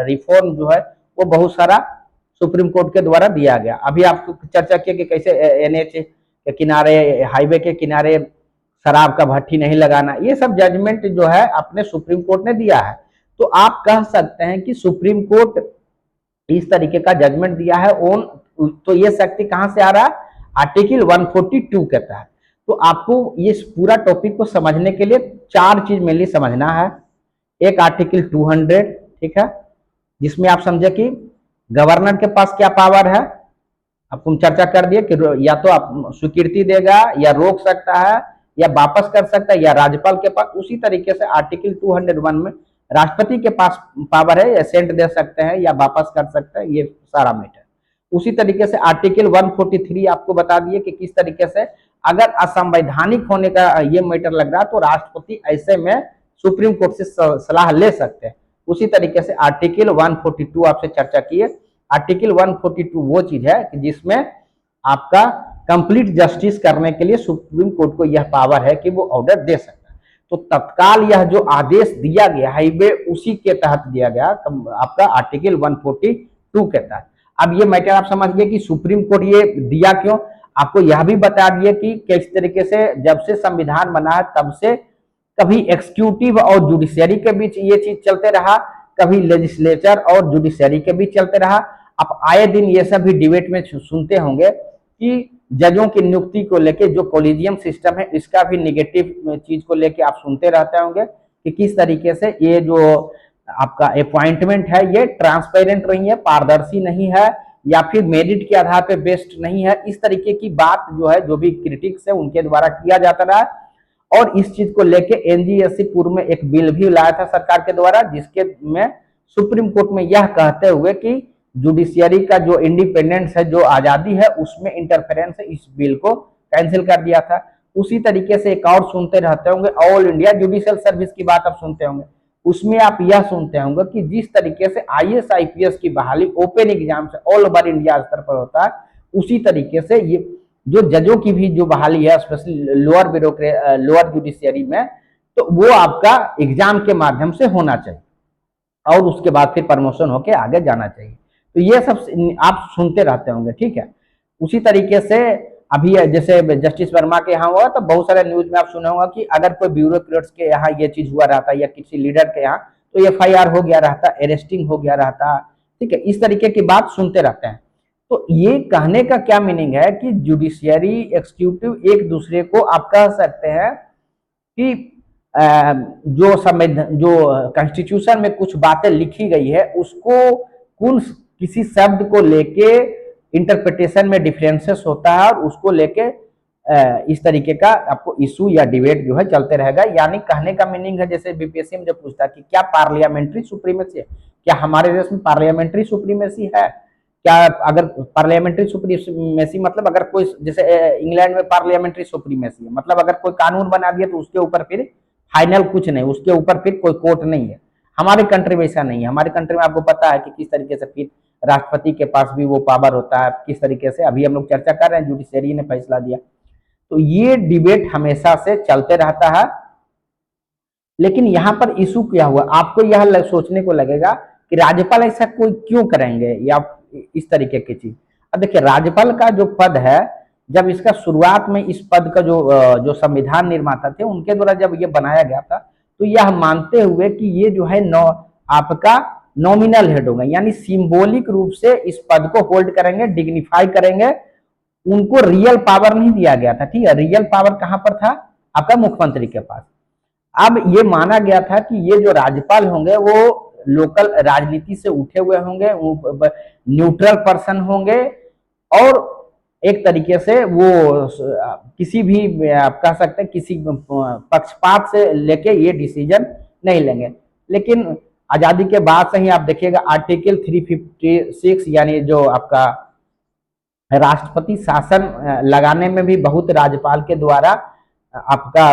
रिफॉर्म जो है वो बहुत सारा सुप्रीम कोर्ट के द्वारा दिया गया। अभी आपको चर्चा किया कि कैसे एनएच के किनारे, हाईवे के किनारे शराब का भट्टी नहीं लगाना, ये सब जजमेंट जो है अपने सुप्रीम कोर्ट ने दिया है। तो आप कह सकते हैं कि सुप्रीम कोर्ट इस तरीके का जजमेंट दिया है ओन, तो ये शक्ति कहां से आ रहा है? आर्टिकल 142 कहता है। तो आपको ये पूरा टॉपिक को समझने के लिए चार चीज मेनली समझना है। एक आर्टिकल 200, ठीक है, जिसमें आप समझे कि गवर्नर के पास क्या पावर है, अब तुम चर्चा कर दिए कि या तो आप स्वीकृति देगा या रोक सकता है या वापस कर सकता है या राज्यपाल के पास। उसी तरीके से आर्टिकल 201 में राष्ट्रपति के पास पावर है, एसेंट दे सकते हैं या वापस कर सकते हैं, ये सारा मैटर। उसी तरीके से आर्टिकल 143 आपको बता दिए कि किस तरीके से अगर असंवैधानिक होने का ये मैटर लग रहा है तो राष्ट्रपति ऐसे में सुप्रीम कोर्ट से सलाह ले सकते हैं। उसी तरीके से आर्टिकल 142 आपसे चर्चा किए। आर्टिकल 142 वो चीज है कि जिसमें आपका कंप्लीट जस्टिस करने के लिए सुप्रीम कोर्ट को यह पावर है कि वो ऑर्डर दे सकता है। तो तत्काल यह जो आदेश दिया गया हाईवे उसी के तहत दिया गया आपका आर्टिकल 142 के तहत। अब ये मैटर आप समझ गए कि सुप्रीम कोर्ट ये दिया क्यों। आपको यह भी बता दिया कि किस तरीके से जब से संविधान बना है तब से कभी एक्सिक्यूटिव और जुडिशियरी के बीच ये चीज चलते रहा, कभी लेजिस्लेचर और जुडिशियरी के बीच चलते रहा। आप आए दिन ये सब भी डिबेट में सुनते होंगे कि जजों की नियुक्ति को लेके जो कॉलेजियम सिस्टम है इसका भी निगेटिव चीज को लेके आप सुनते रहते होंगे कि किस तरीके से ये जो आपका अपॉइंटमेंट है ये ट्रांसपेरेंट नहीं है, पारदर्शी नहीं है, या फिर मेरिट के आधार पे बेस्ड नहीं है। इस तरीके की बात जो है जो भी क्रिटिक्स है उनके द्वारा किया जाता रहा। और इस चीज को लेके एनजीएससी पूर्व में एक बिल भी लाया था सरकार के द्वारा, जिसके में सुप्रीम कोर्ट में यह कहते हुए कि जुडिशियरी का जो इंडिपेंडेंस है, जो आजादी है, उसमें इंटरफेरेंस है, इस बिल को कैंसिल कर दिया था। उसी तरीके से एक और सुनते रहते होंगे ऑल इंडिया जुडिशियल सर्विस की बात आप सुनते होंगे, उसमें आप यह सुनते होंगे कि जिस तरीके से आईएएस आईपीएस की बहाली ओपन एग्जाम से ऑल ओवर इंडिया स्तर पर होता है, उसी तरीके से ये जो जजों की भी जो बहाली है स्पेशली लोअर जुडिशियरी में, तो वो आपका एग्जाम के माध्यम से होना चाहिए और उसके बाद फिर प्रमोशन होके आगे जाना चाहिए। तो ये सब आप सुनते रहते होंगे, ठीक है। उसी तरीके से अभी जैसे जस्टिस वर्मा के यहाँ हुआ तो बहुत सारे न्यूज में आप सुने होगा कि अगर कोई ब्यूरोक्रेट्स के यहाँ ये चीज हुआ रहता या किसी लीडर के यहाँ तो एफआईआर हो गया रहता, अरेस्टिंग हो गया रहता, ठीक है। इस तरीके की बात सुनते रहते हैं। तो ये कहने का क्या मीनिंग है कि जुडिशियरी एक्सिक्यूटिव एक दूसरे को आप कह सकते हैं कि जो कॉन्स्टिट्यूशन में कुछ बातें लिखी गई है उसको किसी शब्द को लेके इंटरप्रिटेशन में डिफरेंसेस होता है और उसको लेके इस तरीके का आपको इशू या डिबेट जो है चलते रहेगा। यानी कहने का मीनिंग है, जैसे बीपीएससी में जब पूछता है कि क्या पार्लियामेंट्री सुप्रीमेसी है, क्या हमारे देश में पार्लियामेंट्री सुप्रीमेसी है, क्या अगर पार्लियामेंट्री सुप्रीमेसी मतलब अगर कोई जैसे इंग्लैंड में पार्लियामेंट्री सुप्रीमेसी है मतलब अगर कोई कानून बना दिया तो उसके ऊपर फिर फाइनल कुछ नहीं, उसके ऊपर फिर कोई कोर्ट नहीं है। हमारे कंट्री में ऐसा नहीं है। हमारे कंट्री में आपको पता है कि किस तरीके से फिर राष्ट्रपति के पास भी वो पावर होता है, किस तरीके से अभी हम लोग चर्चा कर रहे हैं, जुडिशरी ने फैसला दिया। तो ये डिबेट हमेशा से चलते रहता है। लेकिन यहाँ पर इशू क्या हुआ, आपको यह सोचने को लगेगा कि राज्यपाल ऐसा कोई क्यों करेंगे या इस तरीके की चीज। अब देखिए, राज्यपाल का जो पद है, जब इसका शुरुआत में इस पद का जो संविधान निर्माता थे उनके द्वारा जब ये बनाया गया था, तो यह मानते हुए कि ये जो है आपका नॉमिनल हेड होगा, यानी सिंबॉलिक रूप से इस पद को होल्ड करेंगे, डिग्निफाई करेंगे। उनको रियल पावर नहीं दिया गया था, ठीक है। रियल पावर कहां पर था, आपका मुख्यमंत्री के पास। अब ये माना गया था कि ये जो राज्यपाल होंगे वो लोकल राजनीति से उठे हुए होंगे, न्यूट्रल पर्सन होंगे, और एक तरीके से वो किसी भी आप कह सकते हैं किसी पक्षपात से लेके ये डिसीजन नहीं लेंगे। लेकिन आजादी के बाद से ही आप देखिएगा आर्टिकल 356 यानी जो आपका राष्ट्रपति शासन लगाने में भी बहुत राज्यपाल के द्वारा आपका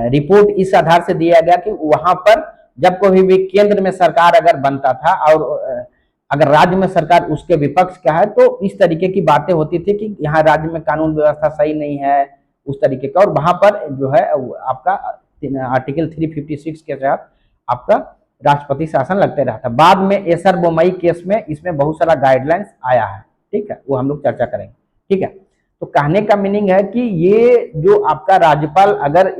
रिपोर्ट इस आधार से दिया गया कि वहां पर जब कोई भी केंद्र में सरकार अगर बनता था और अगर राज्य में सरकार उसके विपक्ष का है, तो इस तरीके की बातें होती थी कि यहाँ राज्य में कानून व्यवस्था सही नहीं है, उस तरीके का। और वहां पर जो है आपका आर्टिकल 356 के तहत आपका राष्ट्रपति शासन लगते रहा था। बाद में एसर बोमई केस में इसमें बहुत सारा गाइडलाइंस आया है, ठीक है, वो हम लोग चर्चा करेंगे, ठीक है। तो कहने का मीनिंग है कि ये जो आपका राज्यपाल अगर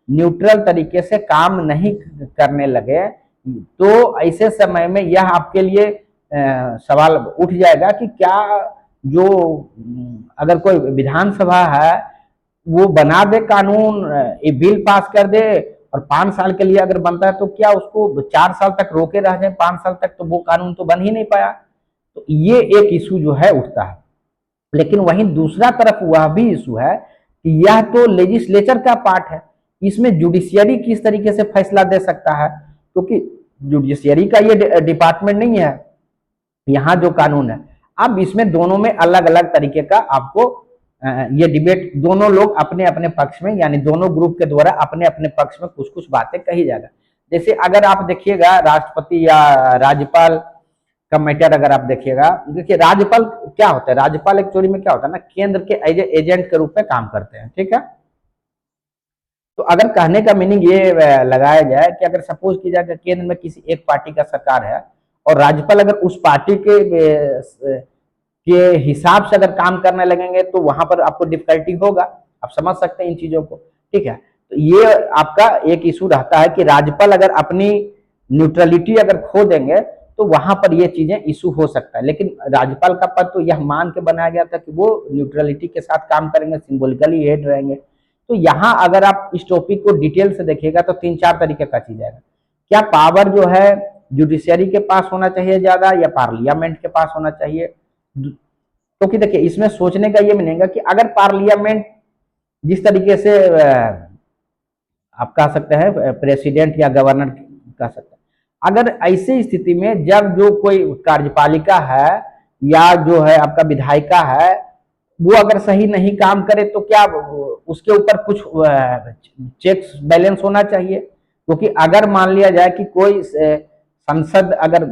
न्यूट्रल तरीके से काम नहीं करने लगे, तो ऐसे समय में यह आपके लिए सवाल उठ जाएगा कि क्या जो अगर कोई विधानसभा है वो बना दे कानून, ये बिल पास कर दे, और 5 साल के लिए अगर बनता है तो क्या उसको 4 साल तक रोके रह जाए, 5 साल तक तो वो कानून तो बन ही नहीं पाया। तो ये एक इशू जो है उठता है। लेकिन वहीं दूसरा तरफ वह भी इशू है कि यह तो लेजिस्लेचर का पार्ट है, इसमें जुडिशियरी किस तरीके से फैसला दे सकता है, क्योंकि जुडिशियरी का ये डिपार्टमेंट नहीं है यहाँ जो कानून है। अब इसमें दोनों में अलग अलग तरीके का आपको ये डिबेट, दोनों लोग अपने अपने पक्ष में, यानी दोनों ग्रुप के द्वारा अपने अपने पक्ष में कुछ कुछ बातें कही जाएगा। जैसे अगर आप देखिएगा राष्ट्रपति या राज्यपाल का मैटर अगर आप देखिएगा, देखिए राज्यपाल क्या होता है, राज्यपाल एक्चुअली में क्या होता है ना, केंद्र के एजेंट के रूप में काम करते हैं, ठीक है। तो अगर कहने का मीनिंग ये लगाया जाए कि अगर सपोज किया जाए कि केंद्र में किसी एक पार्टी का सरकार है और राज्यपाल अगर उस पार्टी के हिसाब से अगर काम करने लगेंगे, तो वहां पर आपको डिफिकल्टी होगा। आप समझ सकते हैं इन चीजों को, ठीक है। तो ये आपका एक इशू रहता है कि राज्यपाल अगर अपनी न्यूट्रलिटी अगर खो देंगे तो वहां पर ये चीजें इशू हो सकता है। लेकिन राज्यपाल का पद तो यह मान के बनाया गया था कि वो न्यूट्रलिटी के साथ काम करेंगे, सिंबॉलिकली हेड रहेंगे। तो यहाँ अगर आप इस टॉपिक को डिटेल से देखिएगा तो 3-4 तरीके का चीज आएगा। क्या पावर जो है जुडिशियरी के पास होना चाहिए ज्यादा या पार्लियामेंट के पास होना चाहिए? क्योंकि देखिए इसमें सोचने का ये मिलेगा कि अगर पार्लियामेंट जिस तरीके से आप कह सकते हैं प्रेसिडेंट या गवर्नर कह सकते हैं, अगर ऐसी स्थिति में जब जो कोई कार्यपालिका है या जो है आपका विधायिका है वो अगर सही नहीं काम करे, तो क्या उसके ऊपर कुछ चेक्स बैलेंस होना चाहिए? क्योंकि अगर मान लिया जाए कि कोई संसद अगर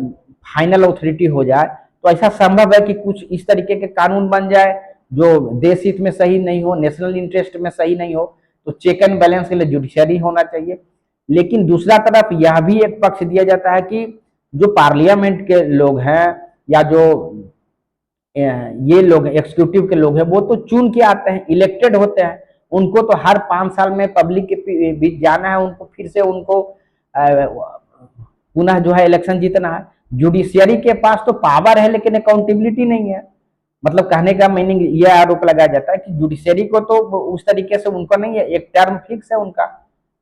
फाइनल अथॉरिटी हो जाए, तो ऐसा संभव है कि कुछ इस तरीके के कानून बन जाए जो देश हित में सही नहीं हो, नेशनल इंटरेस्ट में सही नहीं हो। तो चेक एंड बैलेंस के लिए जुडिशरी होना चाहिए। लेकिन दूसरा तरफ यह भी एक पक्ष दिया जाता है कि जो पार्लियामेंट के लोग हैं या जो ये लोग एग्जीक्यूटिव के लोग हैं, वो तो चुन के आते हैं, इलेक्टेड होते हैं। उनको तो हर 5 साल में पब्लिक के बीच जाना है, उनको फिर से उनको पुनः जो है इलेक्शन जीतना है। जुडिशियरी के पास तो पावर है लेकिन अकाउंटेबिलिटी नहीं है। मतलब कहने का मीनिंग यह आरोप लगाया जाता है कि जुडिशियरी को तो उस तरीके से उनको नहीं है, एक टर्म फिक्स है उनका।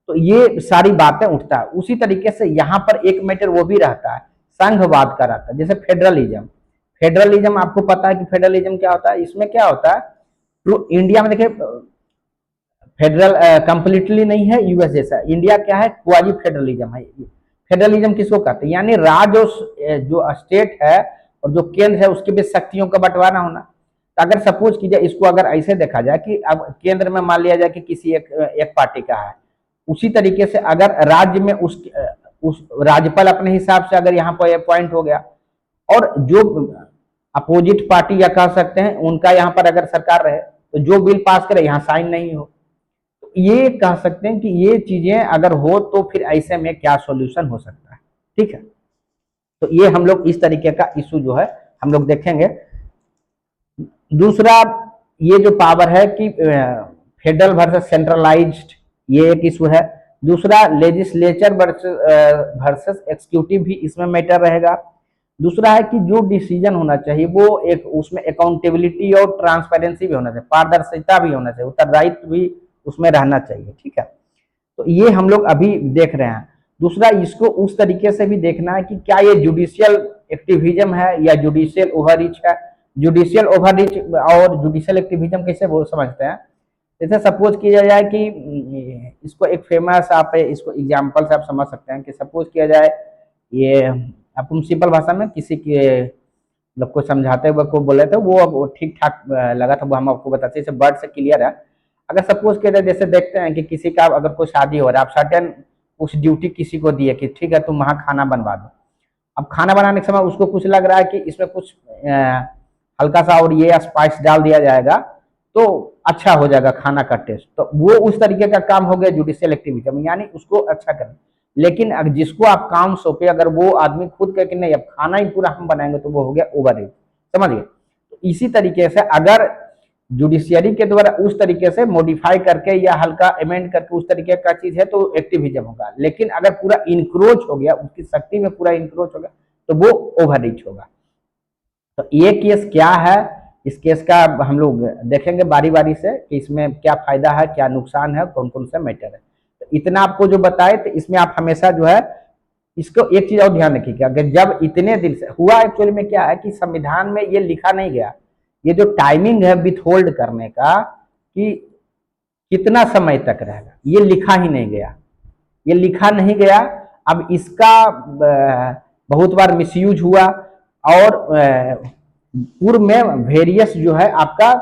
तो ये सारी बातें उठता है। उसी तरीके से यहाँ पर एक मैटर वो भी रहता है, संघवाद का रहता है, जैसे फेडरलिज्म। फेडरलिज्म आपको पता है कि फेडरलिज्म क्या होता है। इसमें क्या होता है, तो इंडिया में देखिए फेडरल कंप्लीटली नहीं है यूएस जैसा, इंडिया क्या है, क्वाजी फेडरलिज्म है। फेडरलिज्म किसको कहते हैं, यानी राज्य जो स्टेट है और जो केंद्र है उसके बीच शक्तियों का बंटवारा होना। तो अगर सपोज कीजिए इसको अगर ऐसे देखा जाए कि अब केंद्र में मान लिया जाए कि किसी एक पार्टी का है, उसी तरीके से अगर राज्य में उस राज्यपाल अपने हिसाब से अगर यहाँ पर अपॉइंट हो गया, और जो अपोजिट पार्टी या कह सकते हैं उनका यहाँ पर अगर सरकार रहे तो जो बिल पास करे यहाँ साइन नहीं हो, तो ये कह सकते हैं कि ये चीजें अगर हो तो फिर ऐसे में क्या सॉल्यूशन हो सकता है। ठीक है, तो ये हम लोग इस तरीके का इशू जो है हम लोग देखेंगे। दूसरा ये जो पावर है कि फेडरल वर्सेस सेंट्रलाइज्ड, ये एक इशू है। दूसरा लेजिस्लेचर वर्सेस एक्सिक्यूटिव भी इसमें मैटर रहेगा। दूसरा है कि जो डिसीजन होना चाहिए वो एक उसमें अकाउंटेबिलिटी और ट्रांसपेरेंसी भी होना चाहिए, पारदर्शिता भी होना चाहिए, उत्तरदायित्व भी उसमें रहना चाहिए। ठीक है, तो ये हम लोग अभी देख रहे हैं। दूसरा इसको उस तरीके से भी देखना है कि क्या ये जुडिशियल एक्टिविज्म है या जुडिशियल ओवररीच है। जुडिशियल ओवररीच और जुडिशियल एक्टिविज्म कैसे वो समझते हैं, जैसे सपोज किया जाए कि इसको एक फेमस आप इसको एग्जांपल से आप समझ सकते हैं कि सपोज किया जाए ये अपन सिंपल भाषा में किसी के लोग को समझाते हुए को बोले थे वो ठीक ठाक लगा था, वो हम आपको बताते हैं, वर्ड से क्लियर है। अगर सपोज किया जाए जैसे देखते हैं कि किसी का अगर कोई शादी हो रहा है, आप सर्टेन कुछ ड्यूटी किसी को दिए कि ठीक है तुम वहाँ खाना बनवा दो। अब खाना बनाने के समय उसको कुछ लग रहा है कि इसमें कुछ हल्का सा और ये स्पाइस डाल दिया जाएगा तो अच्छा हो जाएगा खाना का टेस्ट, तो वो उस तरीके का काम हो गया जुडिशियल एक्टिविज्म, यानी उसको अच्छा करें। लेकिन अगर जिसको आप काम सौंपे अगर वो आदमी खुद कहे कि नहीं अब खाना ही पूरा हम बनाएंगे तो वो हो गया ओवररीच। समझिए, तो इसी तरीके से अगर जुडिशियरी के द्वारा उस तरीके से मॉडिफाई करके या हल्का अमेंड करके उस तरीके का चीज है तो एक्टिविज्म होगा। लेकिन अगर पूरा इंक्रोच हो गया, उसकी शक्ति में पूरा इंक्रोच हो गया तो वो ओवररीच होगा। तो ये केस क्या है, इस केस का हम लोग देखेंगे बारी बारी से कि इसमें क्या फायदा है, क्या नुकसान है, कौन कौन से मैटर है। तो इतना आपको जो बताए तो इसमें आप हमेशा जो है इसको एक चीज और ध्यान रखिएगा, अगर जब इतने दिन से हुआ एक्चुअली में क्या है कि संविधान में ये लिखा नहीं गया, ये जो टाइमिंग है विथ होल्ड करने का कि कितना समय तक रहेगा ये लिखा ही नहीं गया, ये लिखा नहीं गया। अब इसका बहुत बार मिसयूज हुआ और पूर्व में वेरियस जो है आपका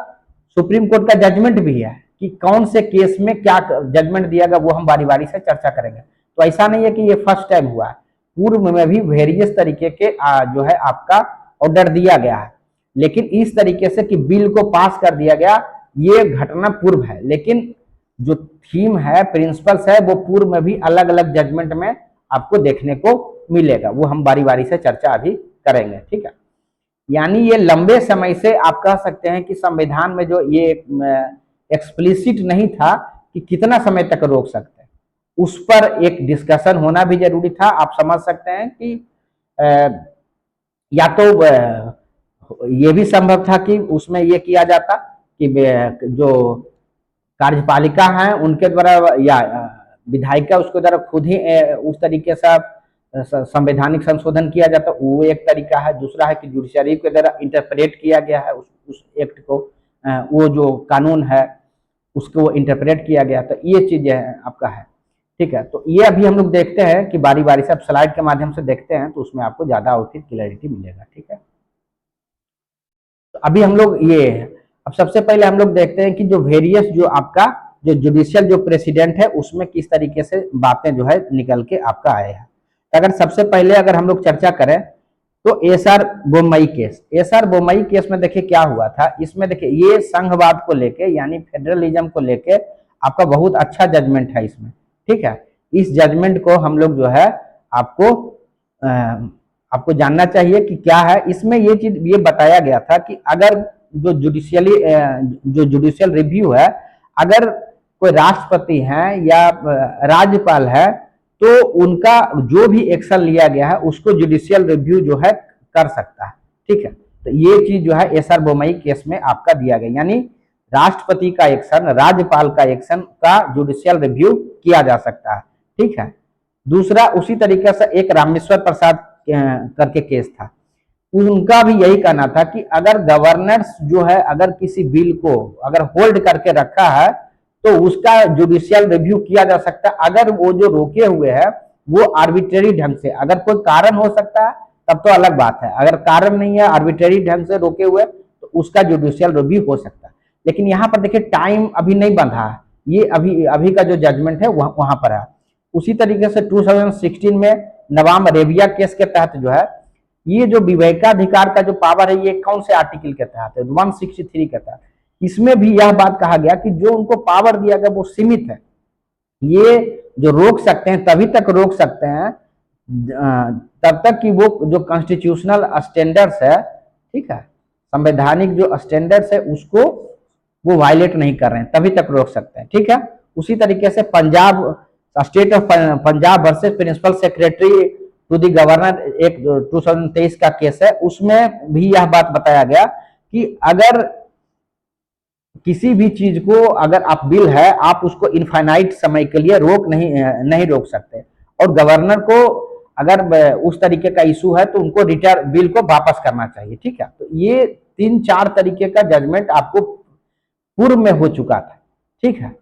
सुप्रीम कोर्ट का जजमेंट भी है कि कौन से केस में क्या जजमेंट दिया गया, वो हम बारी बारी से चर्चा करेंगे। तो ऐसा नहीं है कि ये फर्स्ट टाइम हुआ है, पूर्व में भी वेरियस तरीके के जो है आपका ऑर्डर दिया गया है, लेकिन इस तरीके से कि बिल को पास कर दिया गया ये घटना पूर्व है। लेकिन जो थीम है, प्रिंसिपल्स है, वो पूर्व में भी अलग अलग जजमेंट में आपको देखने को मिलेगा, वो हम बारी बारी से चर्चा अभी करेंगे। ठीक है, यानी ये लंबे समय से आप कह सकते हैं कि संविधान में जो ये एक्सप्लिसिट नहीं था कि कितना समय तक रोक सकते हैं, उस पर एक डिस्कशन होना भी जरूरी था। आप समझ सकते हैं कि या तो ये भी संभव था कि उसमें ये किया जाता कि जो कार्यपालिका है उनके द्वारा या विधायिका उसके द्वारा खुद ही उस तरीके से संवैधानिक संशोधन किया जाता, वो एक तरीका है। दूसरा है कि जुडिशरी के द्वारा इंटरप्रेट किया गया है उस एक्ट को, वो जो कानून है उसको वो इंटरप्रेट किया गया, तो ये चीजें आपका है। ठीक है, तो ये अभी हम लोग देखते हैं कि बारी बारी से आप स्लाइड के माध्यम से देखते हैं तो उसमें आपको ज्यादा और क्लैरिटी मिलेगा। ठीक है, तो अभी हम लोग ये अब सबसे पहले हम लोग देखते हैं कि जो वेरियस जो आपका जो जुडिशियल जो प्रेसिडेंट है उसमें किस तरीके से बातें जो है निकल के आपका आए हैं। अगर सबसे पहले अगर हम लोग चर्चा करें तो SR Bommai case, SR Bommai case में देखिए क्या हुआ था। इसमें देखिए ये संघवाद को लेके यानी फेडरलिज्म को लेके आपका बहुत अच्छा जजमेंट है इसमें। ठीक है, इस जजमेंट को हम लोग जो है आपको जानना चाहिए कि क्या है इसमें। ये चीज ये बताया गया था कि अगर जो जुडिशियल रिव्यू है, अगर कोई राष्ट्रपति है या राज्यपाल है तो उनका जो भी एक्शन लिया गया है उसको जुडिशियल रिव्यू जो है कर सकता है। ठीक है, तो ये चीज जो है एसआर बोम्मई केस में आपका दिया गया, यानी राष्ट्रपति का एक्शन, राज्यपाल का एक्शन का जुडिशियल रिव्यू किया जा सकता है। ठीक है, दूसरा उसी तरीके से एक रामेश्वर प्रसाद करके केस था, उनका भी यही कहना था कि अगर गवर्नर्स जो है अगर किसी बिल को अगर होल्ड करके रखा है तो उसका जुडिशियल रिव्यू किया जा सकता है। अगर वो जो रोके हुए है वो आर्बिट्रेरी ढंग से, अगर कोई कारण हो सकता है तब तो अलग बात है, अगर कारण नहीं है आर्बिट्रेरी ढंग से रोके हुए तो उसका जुडिशियल रिव्यू हो सकता है। लेकिन यहाँ पर देखिए टाइम अभी नहीं बंधा है, ये अभी का जो जजमेंट है वहां पर है। उसी तरीके से 2016 में नवाम रेबिया केस के तहत जो है ये जो विवेकाधिकार का जो पावर है ये कौन से आर्टिकल के तहत है? 163 के तहत। इसमें भी यह बात कहा गया कि जो उनको पावर दिया गया वो सीमित है, ये जो रोक सकते हैं तभी तक रोक सकते हैं तब तक कि वो जो कॉन्स्टिट्यूशनल स्टैंडर्ड्स है, ठीक है, संवैधानिक जो स्टैंडर्ड्स है उसको वो वायलेट नहीं कर रहे हैं, तभी तक रोक सकते हैं, ठीक है। उसी तरीके से Punjab state of Punjab versus principal secretary to the governor एक 2023 का केस है, उसमें भी यह बात बताया गया कि अगर किसी भी चीज को अगर आप बिल है आप उसको इनफाइनाइट समय के लिए रोक नहीं रोक सकते, और गवर्नर को अगर उस तरीके का इशू है तो उनको रिटर्न बिल को वापस करना चाहिए, ठीक है। तो ये 3-4 तरीके का जजमेंट आपको पूर्व में हो चुका था, ठीक है,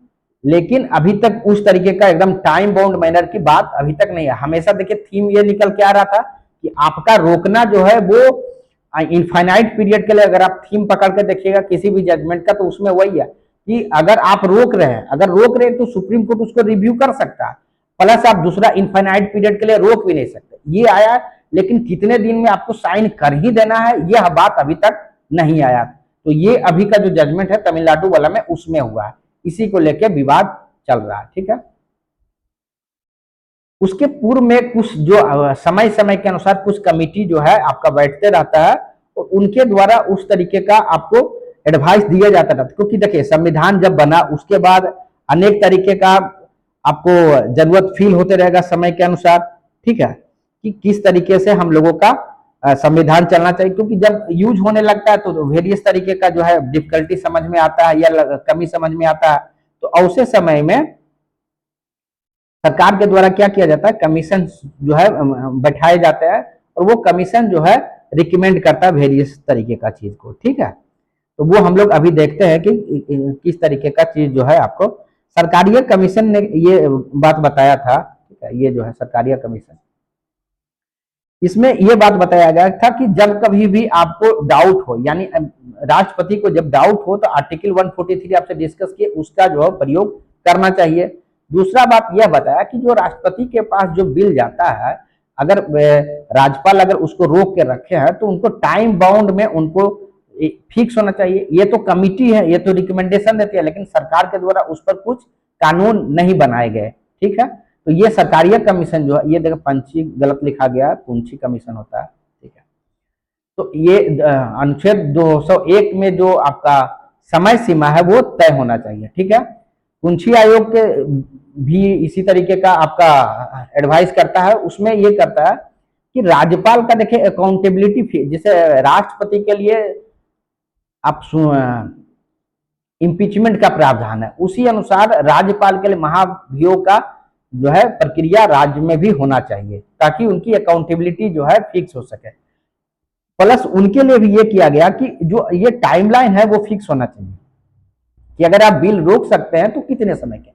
लेकिन अभी तक उस तरीके का एकदम टाइम बाउंड मैनर की बात अभी तक नहीं है। हमेशा देखिए थीम ये निकल के आ रहा था कि आपका रोकना जो है वो इनफाइनाइट पीरियड के लिए, अगर आप थीम पकड़ के देखिएगा किसी भी जजमेंट का तो उसमें वही है कि अगर आप रोक रहे हैं, अगर रोक रहे हैं तो सुप्रीम कोर्ट उसको रिव्यू कर सकता है, प्लस आप दूसरा इनफाइनाइट पीरियड के लिए रोक भी नहीं सकते, ये आया। लेकिन कितने दिन में आपको साइन कर ही देना है यह बात अभी तक नहीं आया। तो ये अभी का जो जजमेंट है तमिलनाडु वाला में उसमें हुआ है, इसी को लेकर विवाद चल रहा है, ठीक है। उसके पूर्व में कुछ जो समय समय के अनुसार कुछ कमिटी जो है आपका बैठते रहता है और उनके द्वारा उस तरीके का आपको एडवाइस दिया जाता था, क्योंकि देखिए संविधान जब बना उसके बाद अनेक तरीके का आपको जरूरत फील होते रहेगा समय के अनुसार, ठीक है, कि किस तरीके से हम लोगों का संविधान चलना चाहिए, क्योंकि जब यूज होने लगता है तो वेरियस तरीके का जो है डिफिकल्टी समझ में आता है या कमी समझ में आता है। तो ऐसे समय में सरकार के द्वारा क्या किया जाता है, कमीशन जो है बैठाए जाते हैं और वो कमीशन जो है रिकमेंड करता है वेरियस तरीके का चीज को, ठीक है। तो वो हम लोग अभी देखते हैं कि किस तरीके का चीज जो है आपको सरकारीय कमीशन ने ये बात बताया था, ठीक है, ये जो है सरकारीय कमीशन, इसमें ये बात बताया गया था कि जब कभी भी आपको डाउट हो, यानी राष्ट्रपति को जब डाउट हो तो आर्टिकल 143 आपसे डिस्कस किए उसका जो है प्रयोग करना चाहिए। दूसरा बात यह बताया कि जो राष्ट्रपति के पास जो बिल जाता है, अगर राज्यपाल अगर उसको रोक के रखे हैं तो उनको टाइम बाउंड में उनको फिक्स होना चाहिए। ये तो कमिटी है, ये तो रिकमेंडेशन देती है, लेकिन सरकार के द्वारा उस पर कुछ कानून नहीं बनाए गए, ठीक है। तो ये सरकारीय कमीशन जो है, ये देखो पंची गलत लिखा गया है, पुंछी कमीशन होता है, ठीक है। तो ये अनुच्छेद 201 में जो आपका समय सीमा है वो तय होना चाहिए, ठीक है। पुंछी आयोग के भी इसी तरीके का आपका एडवाइस करता है, उसमें ये करता है कि राज्यपाल का देखिए अकाउंटेबिलिटी, जैसे राष्ट्रपति के लिए आप इम्पीचमेंट का प्रावधान है, उसी अनुसार राज्यपाल के लिए महाभियोग का जो है प्रक्रिया राज्य में भी होना चाहिए ताकि उनकी अकाउंटेबिलिटी जो है फिक्स हो सके। प्लस उनके लिए भी ये किया गया कि जो ये टाइमलाइन है वो फिक्स होना चाहिए कि अगर आप बिल रोक सकते हैं तो कितने समय के,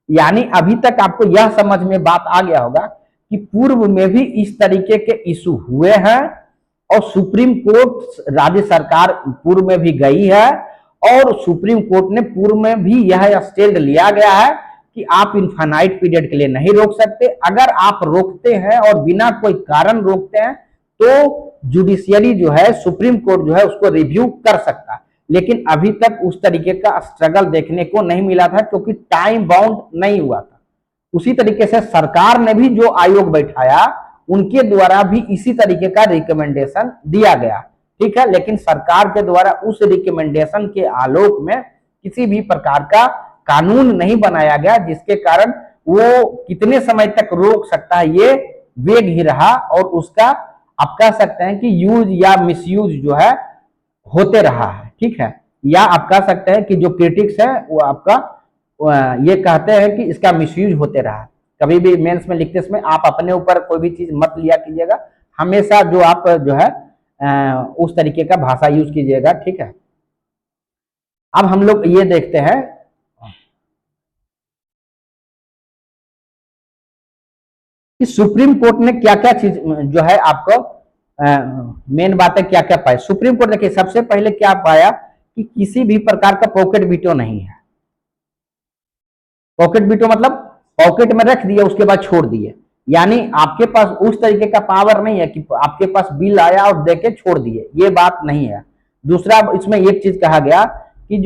यानी अभी तक आपको यह समझ में बात आ गया होगा कि पूर्व में भी इस तरीके के इशू हुए हैं और सुप्रीम कोर्ट, राज्य सरकार पूर्व में भी गई है और सुप्रीम कोर्ट ने पूर्व में भी यह स्टैंड लिया गया है कि आप इनफाइनाइट पीरियड के लिए नहीं रोक सकते। अगर आप रोकते हैं और बिना कोई कारण रोकते हैं तो जुडिशियरी जो है, सुप्रीम कोर्ट जो है उसको रिव्यू कर सकता है, लेकिन अभी तक उस तरीके का स्ट्रगल देखने को नहीं मिला था क्योंकि टाइम बाउंड नहीं हुआ था। उसी तरीके से सरकार ने भी जो आयोग बैठाया उनके द्वारा भी इसी तरीके का रिकमेंडेशन दिया गया, ठीक है, लेकिन सरकार के द्वारा उस रिकमेंडेशन के आलोक में किसी भी प्रकार का कानून नहीं बनाया गया, जिसके कारण वो कितने समय तक रोक सकता है ये वेग ही रहा और उसका आप कह सकते हैं कि यूज या मिसयूज जो है होते रहा है, ठीक है। या आप कह सकते हैं कि जो क्रिटिक्स है वो आपका ये कहते हैं कि इसका मिसयूज होते रहा। कभी भी मेंस में लिखते समय आप अपने ऊपर कोई भी चीज मत लिया कीजिएगा, हमेशा जो आप जो है उस तरीके का भाषा यूज कीजिएगा, ठीक है। अब हम लोग ये देखते हैं कि सुप्रीम कोर्ट ने क्या क्या चीज जो है आपको मेन बातें क्या क्या पाए। सुप्रीम कोर्ट देखिए सबसे पहले क्या पाया कि किसी भी प्रकार का पॉकेट वीटो नहीं है। पॉकेट वीटो मतलब पॉकेट में रख दिया उसके बाद छोड़ दिए, यानी आपके पास उस तरीके का पावर नहीं है कि आपके पास बिल आया और देके छोड़ दिए, ये बात नहीं है। दूसरा इसमें एक चीज कहा गया कि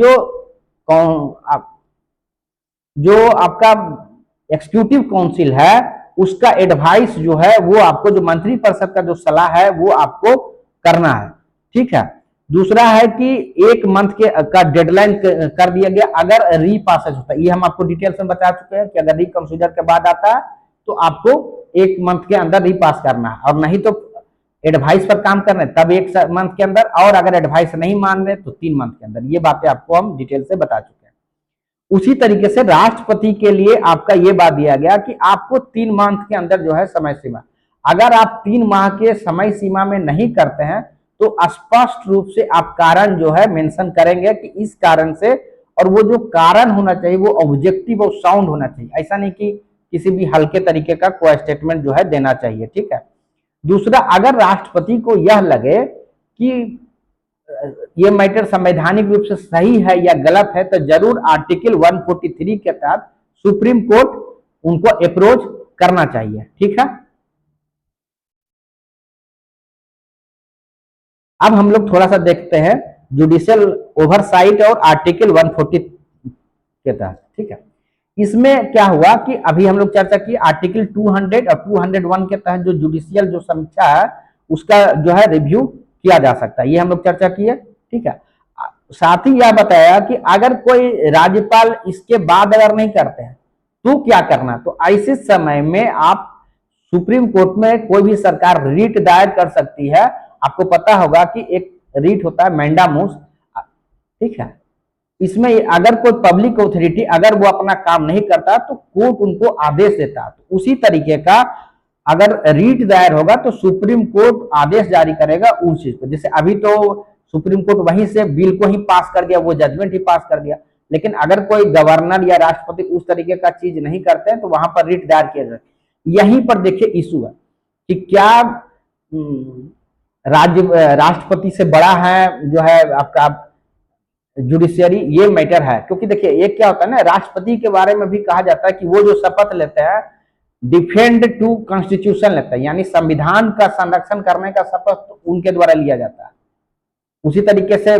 जो आपका एग्जीक्यूटिव काउंसिल है उसका एडवाइस जो है वो आपको, जो मंत्रिपरिषद का जो सलाह है वो आपको करना है, ठीक है। दूसरा है कि 1 मंथ का डेडलाइन कर दिया गया अगर रीपासेज होता है, ये हम आपको डिटेल्स में बता चुके हैं कि अगर रिकंसिडर के बाद आता है तो आपको 1 मंथ के अंदर रीपास करना है, और नहीं तो एडवाइस पर काम करना है तब 1 मंथ के अंदर, और अगर एडवाइस नहीं मान रहे तो 3 मंथ के अंदर। ये बातें आपको हम डिटेल से बता चुके हैं। उसी तरीके से राष्ट्रपति के लिए आपका ये बात दिया गया कि आपको 3 मंथ के अंदर जो है समय सीमा, अगर आप 3 माह के समय सीमा में नहीं करते हैं तो स्पष्ट रूप से आप कारण जो है मेंशन करेंगे कि इस कारण से, और वो जो कारण होना चाहिए वो ऑब्जेक्टिव और साउंड होना चाहिए, ऐसा नहीं कि किसी भी हल्के तरीके का कोई स्टेटमेंट जो है देना चाहिए, ठीक है। दूसरा, अगर राष्ट्रपति को यह लगे कि ये मैटर संवैधानिक रूप से सही है या गलत है तो जरूर आर्टिकल 143 के तहत सुप्रीम कोर्ट उनको अप्रोच करना चाहिए, ठीक है। अब हम लोग थोड़ा सा देखते हैं जुडिशियल ओवरसाइट और आर्टिकल 140 के तहत, ठीक है। इसमें क्या हुआ कि अभी हम लोग चर्चा की आर्टिकल 200 और 201 के तहत जो जुडिशियल जो समीक्षा है उसका जो है रिव्यू किया जा सकता है, ये हम लोग चर्चा की है, ठीक है। साथ ही यह बताया कि अगर कोई राज्यपाल इसके बाद अगर नहीं करते हैं तो क्या करना, तो ऐसे समय में आप सुप्रीम कोर्ट में कोई भी सरकार रीट दायर कर सकती है। आपको पता होगा कि एक रीट होता है मैंडामुस, ठीक है। इसमें अगर कोई पब्लिक ऑथोरिटी अगर वो अपना काम नहीं करता तो कोर्ट उनको आदेश देता है, तो उसी तरीके का अगर रीट दायर होगा तो सुप्रीम कोर्ट आदेश जारी करेगा उस चीज पर। जैसे अभी तो सुप्रीम कोर्ट वहीं से बिल को ही पास कर दिया, वो जजमेंट ही पास कर दिया, लेकिन अगर कोई गवर्नर या राष्ट्रपति उस तरीके का चीज नहीं करते हैं तो वहां पर रीट दायर किया जाए। यहीं पर देखिए इशू है कि क्या राष्ट्रपति से बड़ा है जो है आपका जुडिशियरी, ये मैटर है। क्योंकि देखिए एक क्या होता है ना, राष्ट्रपति के बारे में भी कहा जाता है कि वो जो शपथ लेते हैं डिफेंड टू कॉन्स्टिट्यूशन लेते हैं, यानी संविधान का संरक्षण करने का शपथ उनके द्वारा लिया जाता है। उसी तरीके से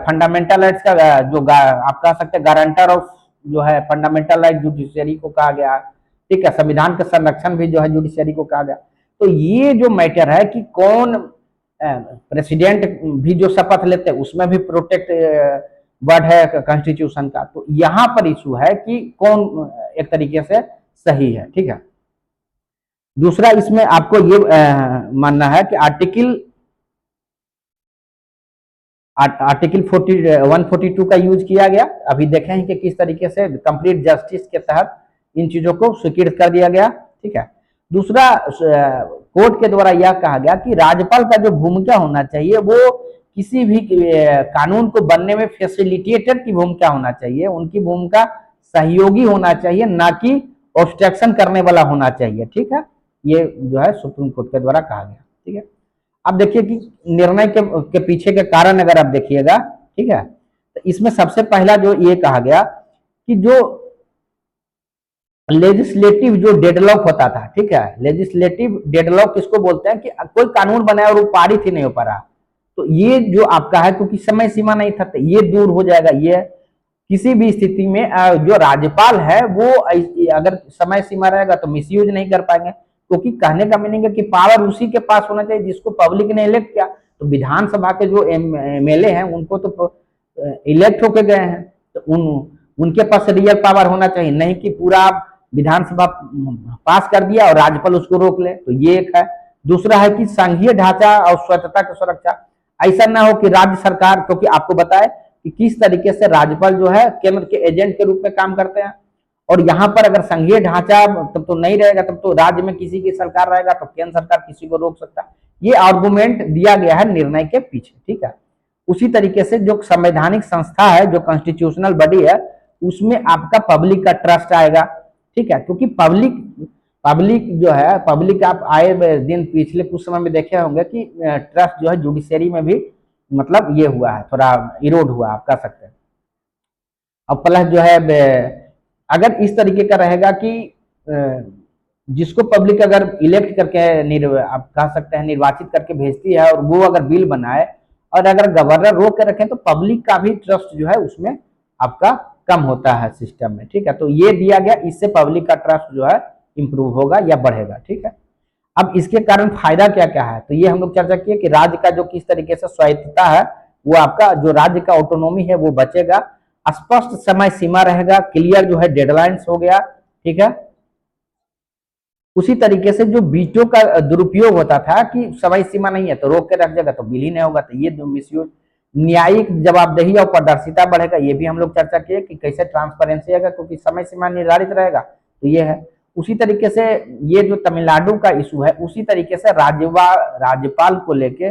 फंडामेंटल राइट्स का जो आप कह सकते हैं गारंटर ऑफ जो है फंडामेंटल राइट जुडिशियरी को कहा गया, ठीक है। संविधान का संरक्षण भी जो है जुडिशियरी को कहा गया। तो ये जो मैटर है कि कौन प्रेसिडेंट भी जो शपथ लेते हैं उसमें भी प्रोटेक्ट वर्ड है कॉन्स्टिट्यूशन का, तो यहां पर इशू है कि कौन एक तरीके से सही है, ठीक है। दूसरा इसमें आपको ये मानना है कि आर्टिकल 142 का यूज किया गया। अभी देखें हैं कि किस तरीके से कंप्लीट जस्टिस के तहत इन चीजों को स्वीकृत कर दिया गया, ठीक है। दूसरा, कोर्ट के द्वारा यह कहा गया कि राज्यपाल का जो भूमिका होना चाहिए वो किसी भी कानून को बनने में फैसिलिटेटर की भूमिका होना चाहिए, उनकी भूमिका सहयोगी होना चाहिए, ना कि ऑब्स्ट्रक्शन करने वाला होना चाहिए, ठीक है। ये जो है सुप्रीम कोर्ट के द्वारा कहा गया, ठीक है। अब देखिए कि निर्णय के पीछे के कारण अगर आप देखिएगा, ठीक है, तो इसमें सबसे पहला जो ये कहा गया कि जो लेजिस्लेटिव जो डेडलॉक होता था, ठीक है, लेजिस्लेटिव डेडलॉक किसको बोलते हैं कि कोई कानून बनाया और वो पारित ही नहीं हो पा रहा, तो ये जो आपका है क्योंकि समय सीमा नहीं था तो ये दूर हो जाएगा। ये किसी भी स्थिति में जो राज्यपाल है वो अगर समय सीमा रहेगा तो मिसयूज नहीं कर पाएंगे, क्योंकि कहने का मीनिंग है कि पावर उसी के पास होना चाहिए जिसको पब्लिक ने इलेक्ट किया। तो विधानसभा के जो एमएलए हैं उनको तो इलेक्ट होके गए हैं, तो उनके पास रियल पावर होना चाहिए, नहीं कि पूरा विधानसभा पास कर दिया और राज्यपाल उसको रोक ले, तो ये एक है। दूसरा है कि संघीय ढांचा और स्वच्छता की सुरक्षा, ऐसा ना हो कि राज्य सरकार, क्योंकि आपको बताए कि किस तरीके से राज्यपाल जो है केंद्र के एजेंट के रूप में काम करते हैं, और यहाँ पर अगर संघीय ढांचा तब तो नहीं रहेगा, तब तो राज्य में किसी की सरकार रहेगा तो केंद्र सरकार किसी को रोक सकता है। ये आर्गुमेंट दिया गया है निर्णय के पीछे, ठीक है। उसी तरीके से जो संवैधानिक संस्था है, जो कॉन्स्टिट्यूशनल बॉडी है, उसमें आपका पब्लिक का ट्रस्ट आएगा, ठीक है। क्योंकि पब्लिक जो है, पब्लिक आप आए दिन पिछले कुछ समय में देखे होंगे कि ट्रस्ट जो है जुडिशरी में भी मतलब ये हुआ है, थोड़ा इरोड हुआ आप कह सकते हैं। अब प्लस जो है अगर इस तरीके का रहेगा कि जिसको पब्लिक अगर इलेक्ट करके आप कह सकते हैं निर्वाचित करके भेजती है और वो अगर बिल बनाए और अगर गवर्नर रोक के रखें तो पब्लिक का भी ट्रस्ट जो है उसमें आपका कम होता है सिस्टम में, ठीक है। तो ये दिया गया, इससे पब्लिक का ट्रस्ट जो है इंप्रूव होगा या बढ़ेगा, ठीक है। अब इसके कारण फायदा क्या क्या है, तो ये हम लोग चर्चा किए कि राज्य का जो किस तरीके से स्वायत्तता है, वो आपका जो राज्य का ऑटोनॉमी है वो बचेगा, स्पष्ट समय सीमा रहेगा, क्लियर जो है डेडलाइंस हो गया, ठीक है। उसी तरीके से जो बीचों का दुरुपयोग होता था कि समय सीमा नहीं है तो रोक के रख देगा तो बिल ही नहीं होगा, तो ये जो मिसयूज, न्यायिक जवाबदेही और पारदर्शिता बढ़ेगा, ये भी हम लोग चर्चा किए कि कैसे ट्रांसपेरेंसी आएगा क्योंकि समय सीमा निर्धारित रहेगा, तो ये है। उसी तरीके से ये जो तमिलनाडु का इशू है, उसी तरीके से राज्यपाल को लेके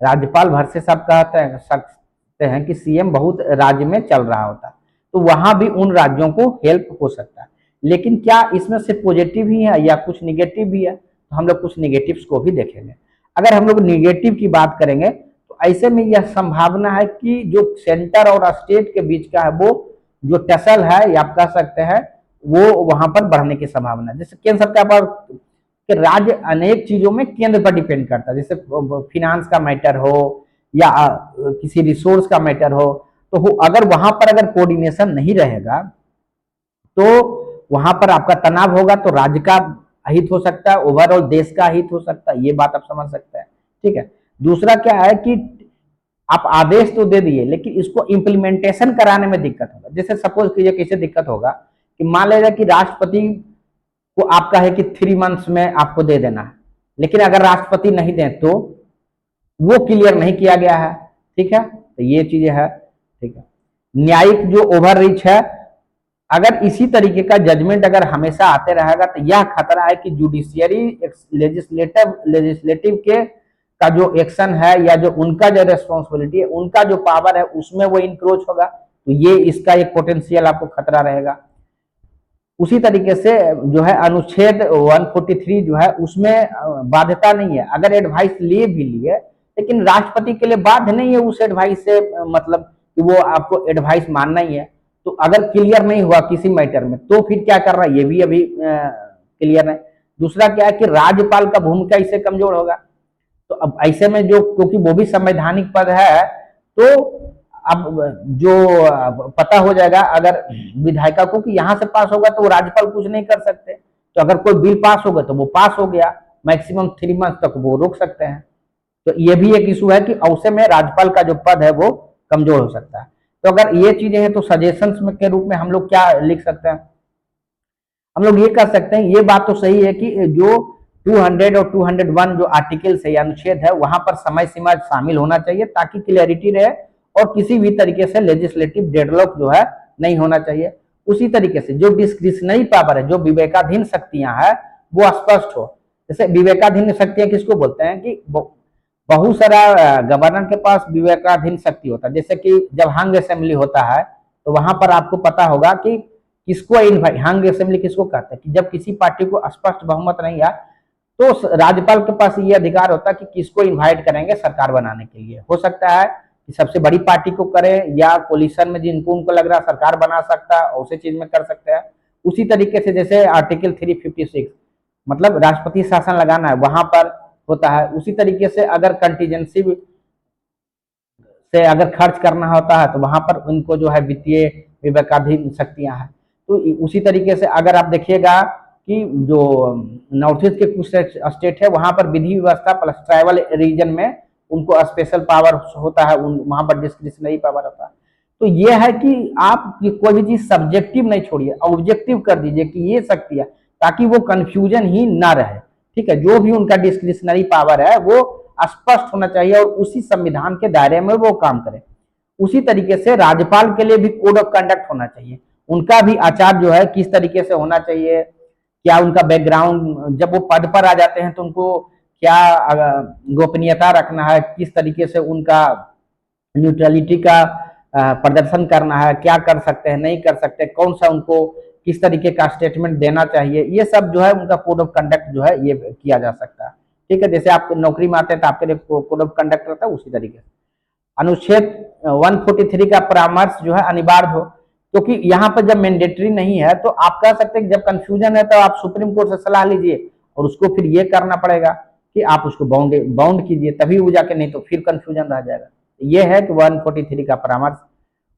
राज्यपाल भर से सब सकते हैं कि सीएम बहुत राज्य में चल रहा होता, तो वहां भी उन राज्यों को हेल्प हो सकता है। लेकिन क्या इसमें सिर्फ पॉजिटिव ही है या कुछ निगेटिव भी है, तो हम लोग कुछ निगेटिव्स को भी देखेंगे। अगर हम लोग निगेटिव की बात करेंगे तो ऐसे में यह संभावना है कि जो सेंटर और स्टेट के बीच का है वो जो टसल है या आप कह सकते हैं वो वहां पर बढ़ने की संभावना है। जैसे केंद्र सरकार पर कि राज्य अनेक चीजों में केंद्र पर डिपेंड करता है, जैसे फिनांस का मैटर हो या किसी रिसोर्स का मैटर हो, तो अगर वहां पर अगर कोऑर्डिनेशन नहीं रहेगा तो वहां पर आपका तनाव होगा, तो राज्य का हित हो सकता है, ओवरऑल देश का हित हो सकता है, ये बात आप समझ सकते हैं, ठीक है। दूसरा क्या है कि आप आदेश तो दे दिए लेकिन इसको इम्प्लीमेंटेशन कराने में दिक्कत होगा। जैसे सपोज कीजिए कैसे दिक्कत होगा कि मान लीजिए कि राष्ट्रपति को आपका है कि 3 मंथ्स में आपको दे देना है, लेकिन अगर राष्ट्रपति नहीं दें तो वो क्लियर नहीं किया गया है, ठीक है, तो ये चीजें है, ठीक है। न्यायिक जो ओवर रीच है, अगर इसी तरीके का जजमेंट अगर हमेशा आते रहेगा तो यह खतरा है कि जुडिशियरी लेजिस्लेटिव के का जो एक्शन है या जो उनका जो रेस्पॉन्सिबिलिटी है, उनका जो पावर है उसमें वो इंक्रोच होगा, तो ये इसका एक पोटेंशियल आपको खतरा रहेगा। उसी तरीके से जो है अनुच्छेद 143 जो है उसमें बाध्यता नहीं है, अगर एडवाइस लिए भी लिए लेकिन राष्ट्रपति के लिए बाध्य नहीं है उस एडवाइस से, मतलब कि वो आपको एडवाइस मानना ही है। तो अगर क्लियर नहीं हुआ किसी मैटर में तो फिर क्या कर रहा है, ये भी अभी क्लियर है। दूसरा क्या है कि राज्यपाल का भूमिका इससे कमजोर होगा, तो अब ऐसे में जो क्योंकि वो भी संवैधानिक पद है, तो अब जो पता हो जाएगा अगर विधायिका को कि यहां से पास होगा तो वो राज्यपाल कुछ नहीं कर सकते, तो अगर कोई बिल पास होगा तो वो पास हो गया, मैक्सिमम 3 मंथ तक वो रोक सकते हैं। तो ये भी एक इशू है कि औसे में राज्यपाल का जो पद है वो कमजोर हो सकता है। तो अगर ये चीजें हैं तो सजेशंस में के रूप में हम लोग क्या लिख सकते हैं, हम लोग ये कर सकते हैं, ये बात तो सही है कि जो 200 और 201 जो आर्टिकल्स है या अनुच्छेद है वहां पर समय सीमा शामिल होना चाहिए ताकि क्लियरिटी रहे और किसी भी तरीके से लेजिस्लेटिव डेडलॉक जो है नहीं होना चाहिए। उसी तरीके से जो डिस्क्रिशनरी पावर है, जो विवेकाधीन शक्तियां हैं वो स्पष्ट हो। जैसे विवेकाधीन शक्तियां किसको बोलते हैं कि बहुत सारा गवर्नर के पास विवेकाधीन शक्ति होता है, जैसे कि जब हंग असेंबली होता है तो वहां पर आपको पता होगा कि किसको इनवाइट, हंग असेंबली किसको कहते हैं कि जब किसी पार्टी को स्पष्ट बहुमत नहीं है तो राज्यपाल के पास ये अधिकार होता है कि किसको इनवाइट करेंगे सरकार बनाने के लिए। हो सकता है कि सबसे बड़ी पार्टी को करें या कोलिशन में जिनको उनको लग रहा सरकार बना सकता है उसी चीज में कर सकते हैं। उसी तरीके से जैसे आर्टिकल 356 मतलब राष्ट्रपति शासन लगाना है वहां पर होता है। उसी तरीके से अगर कंटीजेंसी से अगर खर्च करना होता है तो वहां पर उनको जो है वित्तीय विवेकाधीन शक्तियां हैं। तो उसी तरीके से अगर आप देखिएगा कि जो नॉर्थ ईस्ट के कुछ स्टेट है वहां पर विधि व्यवस्था प्लस ट्राइबल रीजन में उनको स्पेशल पावर होता है, वहां पर डिस्क्रिशनरी पावर होता है। तो ये है कि आप कोई भी चीज सब्जेक्टिव नहीं छोड़िए, ऑब्जेक्टिव कर दीजिए कि ये शक्ति है ताकि वो कंफ्यूजन ही ना रहे, ठीक है। जो भी उनका डिस्क्रिशनरी पावर है वो स्पष्ट होना चाहिए और उसी संविधान के दायरे में वो काम करे। उसी तरीके से राज्यपाल के लिए भी कोड ऑफ कंडक्ट होना चाहिए, उनका भी आचार जो है किस तरीके से होना चाहिए, क्या उनका बैकग्राउंड, जब वो पद पर आ जाते हैं तो उनको क्या गोपनीयता रखना है, किस तरीके से उनका न्यूट्रलिटी का प्रदर्शन करना है, क्या कर सकते हैं नहीं कर सकते, कौन सा उनको किस तरीके का स्टेटमेंट देना चाहिए, ये सब जो है उनका कोड ऑफ कंडक्ट जो है ये किया जा सकता है, ठीक है। जैसे आप नौकरी में आते हैं तो आपके लिए कोड ऑफ कंडक्ट रहता है, उसी तरीके से अनुच्छेद 143 का परामर्श जो है अनिवार्य हो क्योंकि यहाँ पर जब मैंडेटरी नहीं है तो आप कह सकते हैं कि जब कंफ्यूजन है तो आप सुप्रीम कोर्ट से सलाह लीजिए, और उसको फिर ये करना पड़ेगा कि आप उसको बाउंड कीजिए, तभी वो जाके, नहीं तो फिर कंफ्यूजन रह जाएगा। ये है कि 143 का परामर्श।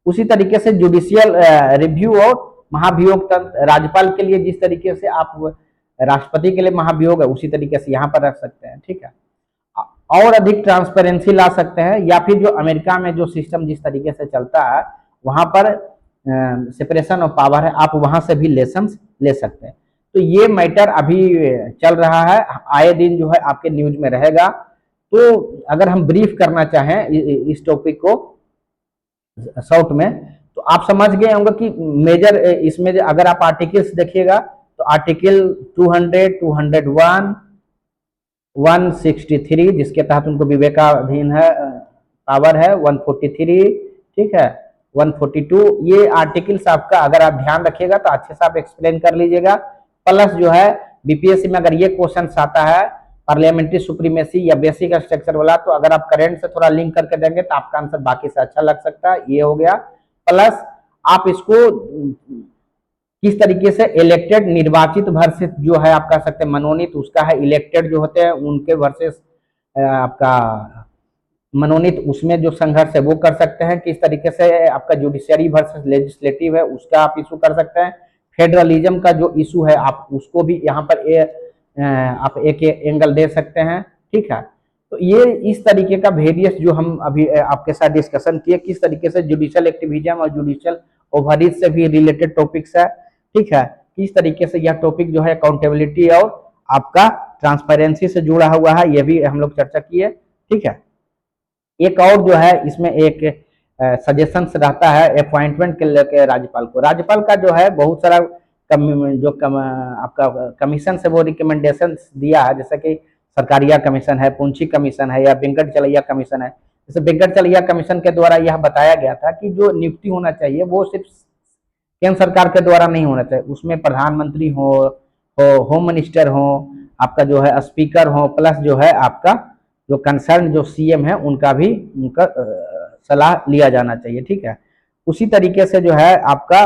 उसी तरीके से जुडिशियल रिव्यू और महाभियोग तंत्र, राज्यपाल के लिए जिस तरीके से आप राष्ट्रपति के लिए महाभियोग है उसी तरीके से यहाँ पर रख सकते हैं, ठीक है। और अधिक ट्रांसपेरेंसी ला सकते हैं, या फिर जो अमेरिका में जो सिस्टम जिस तरीके से चलता है वहां पर सेपरेशन ऑफ पावर है, आप वहां से भी लेसन्स ले सकते हैं। तो ये मैटर अभी चल रहा है, आए दिन जो है आपके न्यूज में रहेगा। तो अगर हम ब्रीफ करना चाहें इस टॉपिक को शॉर्ट में, तो आप समझ गए होंगे कि मेजर इसमें अगर आप आर्टिकल्स देखिएगा तो आर्टिकल 200, 201, 163 जिसके तहत उनको विवेकाधीन है पावर है, 143, ठीक है, 142, ये आर्टिकल्स आपका अगर आप ध्यान रखिएगा तो अच्छे से आप एक्सप्लेन कर लीजिएगा। प्लस जो है बीपीएससी में अगर ये क्वेश्चन आता है पार्लियामेंट्री सुप्रीमेसी या बेसिक स्ट्रक्चर वाला, तो अगर आप करंट से थोड़ा लिंक करके देंगे तो आपका आंसर बाकी से अच्छा लग सकता है। ये हो गया। प्लस आप इसको किस तरीके से इलेक्टेड निर्वाचित वर्सेस जो है आप कह सकते हैं मनोनीत, उसका है इलेक्टेड जो होते हैं उनके वर्सेस आपका मनोनीत, उसमें जो संघर्ष है वो कर सकते हैं। किस तरीके से आपका जुडिशियरी वर्सेस लेजिस्लेटिव है उसका आप इशू कर सकते हैं। फेडरलिज्म का जो इशू है आप उसको भी यहाँ पर आप एक एंगल दे सकते हैं, ठीक है। तो ये इस तरीके का वेरियस जो हम अभी आपके साथ डिस्कशन किए, किस तरीके से जुडिशियल एक्टिविज्म और जुडिशियल ओवररीच से भी रिलेटेड टॉपिक्स है, ठीक है। किस तरीके से यह टॉपिक जो है अकाउंटेबिलिटी और आपका ट्रांसपेरेंसी से जुड़ा हुआ है, यह भी हम लोग चर्चा किए, ठीक है। एक और जो है इसमें एक सजेशन रहता है अपॉइंटमेंट के लेके राज्यपाल को। राज्यपाल का जो है बहुत सारा आपका कमीशन से वो रिकमेंडेशन दिया है, जैसे कि सरकारिया कमीशन है, पूंछी कमीशन है, या वेंकट चलैया कमीशन है। जैसे वेंकट चलैया कमीशन के द्वारा यह बताया गया था कि जो नियुक्ति होना चाहिए वो सिर्फ केंद्र सरकार के द्वारा नहीं होना चाहिए, उसमें प्रधानमंत्री हो होम मिनिस्टर हो, आपका जो है स्पीकर हो, प्लस जो है आपका जो कंसर्न जो सीएम है उनका भी उनका सलाह लिया जाना चाहिए, ठीक है। उसी तरीके से जो है आपका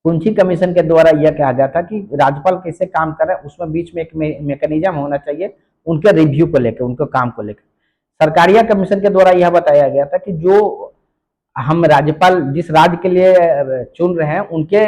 पूंछी कमीशन के द्वारा यह कहा गया था कि राज्यपाल कैसे काम कर रहे हैं उसमें बीच में एक मैकेनिज्म होना चाहिए उनके रिव्यू को लेकर, उनके काम को लेकर। सरकारिया कमीशन के द्वारा यह बताया गया था कि जो हम राज्यपाल जिस राज्य के लिए चुन रहे हैं उनके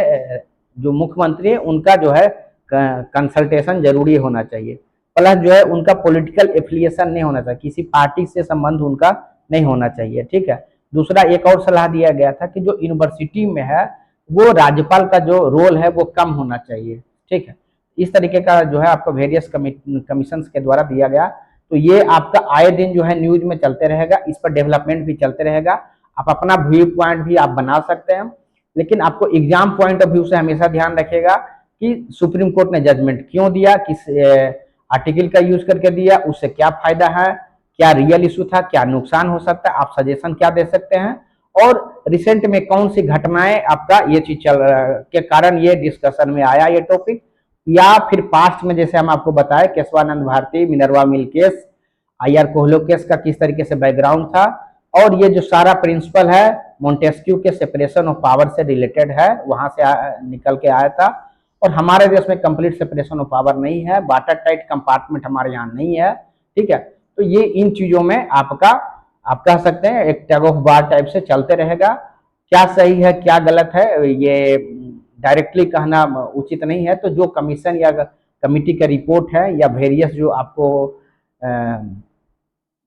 जो मुख्यमंत्री है उनका जो है कंसल्टेशन जरूरी होना चाहिए। प्लस जो है उनका पॉलिटिकल एफिलिएशन नहीं होना चाहिए, किसी पार्टी से संबंध उनका नहीं होना चाहिए, ठीक है। दूसरा एक और सलाह दिया गया था कि जो यूनिवर्सिटी में है वो राज्यपाल का जो रोल है वो कम होना चाहिए, ठीक है। इस तरीके का जो है आपको वेरियस कमीशन के द्वारा दिया गया। तो ये आपका आए दिन जो है न्यूज में चलते रहेगा, इस पर डेवलपमेंट भी चलते रहेगा। आप अपना व्यू पॉइंट भी आप बना सकते हैं, लेकिन आपको एग्जाम पॉइंट ऑफ व्यू से हमेशा ध्यान रखिएगा कि सुप्रीम कोर्ट ने जजमेंट क्यों दिया, किस आर्टिकल का यूज करके दिया, उससे क्या फायदा है, क्या रियल इशू था, क्या नुकसान हो सकता है, आप सजेशन क्या दे सकते हैं, और रिसेंट में कौन सी घटनाएं आपका ये चीज चल के कारण ये डिस्कशन में आया ये टॉपिक, या फिर पास्ट में जैसे हम आपको बताए Kesavananda Bharati, Minerva mill case, IR Coelho case का किस तरीके से बैकग्राउंड था, और ये जो सारा प्रिंसिपल है मोंटेस्क्यू के सेपरेशन ऑफ पावर से रिलेटेड है, वहां से निकल के आया था। और हमारे देश में कंप्लीट सेपरेशन ऑफ पावर नहीं है, वाटर टाइट कंपार्टमेंट हमारे यहाँ नहीं है, ठीक है। तो ये इन चीजों में आपका आप कह सकते हैं एक टग ऑफ वार टाइप से चलते रहेगा। क्या सही है क्या गलत है ये डायरेक्टली कहना उचित नहीं है। तो जो कमीशन या कमिटी का रिपोर्ट है या वेरियस जो आपको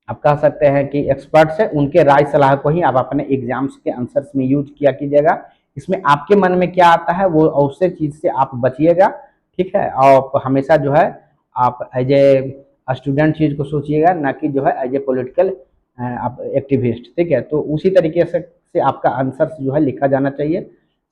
आप कह सकते हैं कि एक्सपर्ट्स है उनके राय सलाह को ही आप अपने एग्जाम्स के आंसर्स में यूज किया कीजिएगा। इसमें आपके मन में क्या आता है वो उससे चीज से आप बचिएगा, ठीक है। और हमेशा जो है आप एज ए स्टूडेंट चीज को सोचिएगा, ना कि जो है एज ए पॉलिटिकल आप एक्टिविस्ट, ठीक है। तो उसी तरीके से आपका आंसर जो है लिखा जाना चाहिए।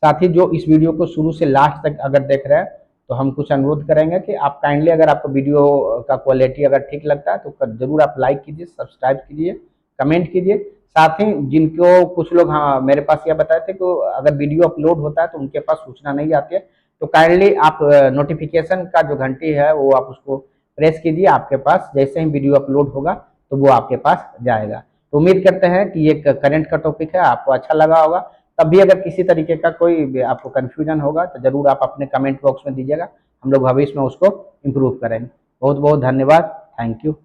साथ ही जो इस वीडियो को शुरू से लास्ट तक अगर देख रहे हैं तो हम कुछ अनुरोध करेंगे कि आप काइंडली अगर आपको वीडियो का क्वालिटी अगर ठीक लगता है तो जरूर आप लाइक कीजिए, सब्सक्राइब कीजिए, कमेंट कीजिए। साथ ही जिनको कुछ लोग हाँ मेरे पास यह बताए थे कि अगर वीडियो अपलोड होता है तो उनके पास सूचना नहीं आती है, तो काइंडली आप नोटिफिकेशन का जो घंटी है वो आप उसको प्रेस कीजिए, आपके पास जैसे ही वीडियो अपलोड होगा तो वो आपके पास जाएगा। तो उम्मीद करते हैं कि ये करंट का टॉपिक है आपको अच्छा लगा होगा। तब भी अगर किसी तरीके का कोई भी आपको कन्फ्यूजन होगा तो ज़रूर आप अपने कमेंट बॉक्स में दीजिएगा, हम लोग भविष्य में उसको इम्प्रूव करेंगे। बहुत बहुत धन्यवाद, थैंक यू।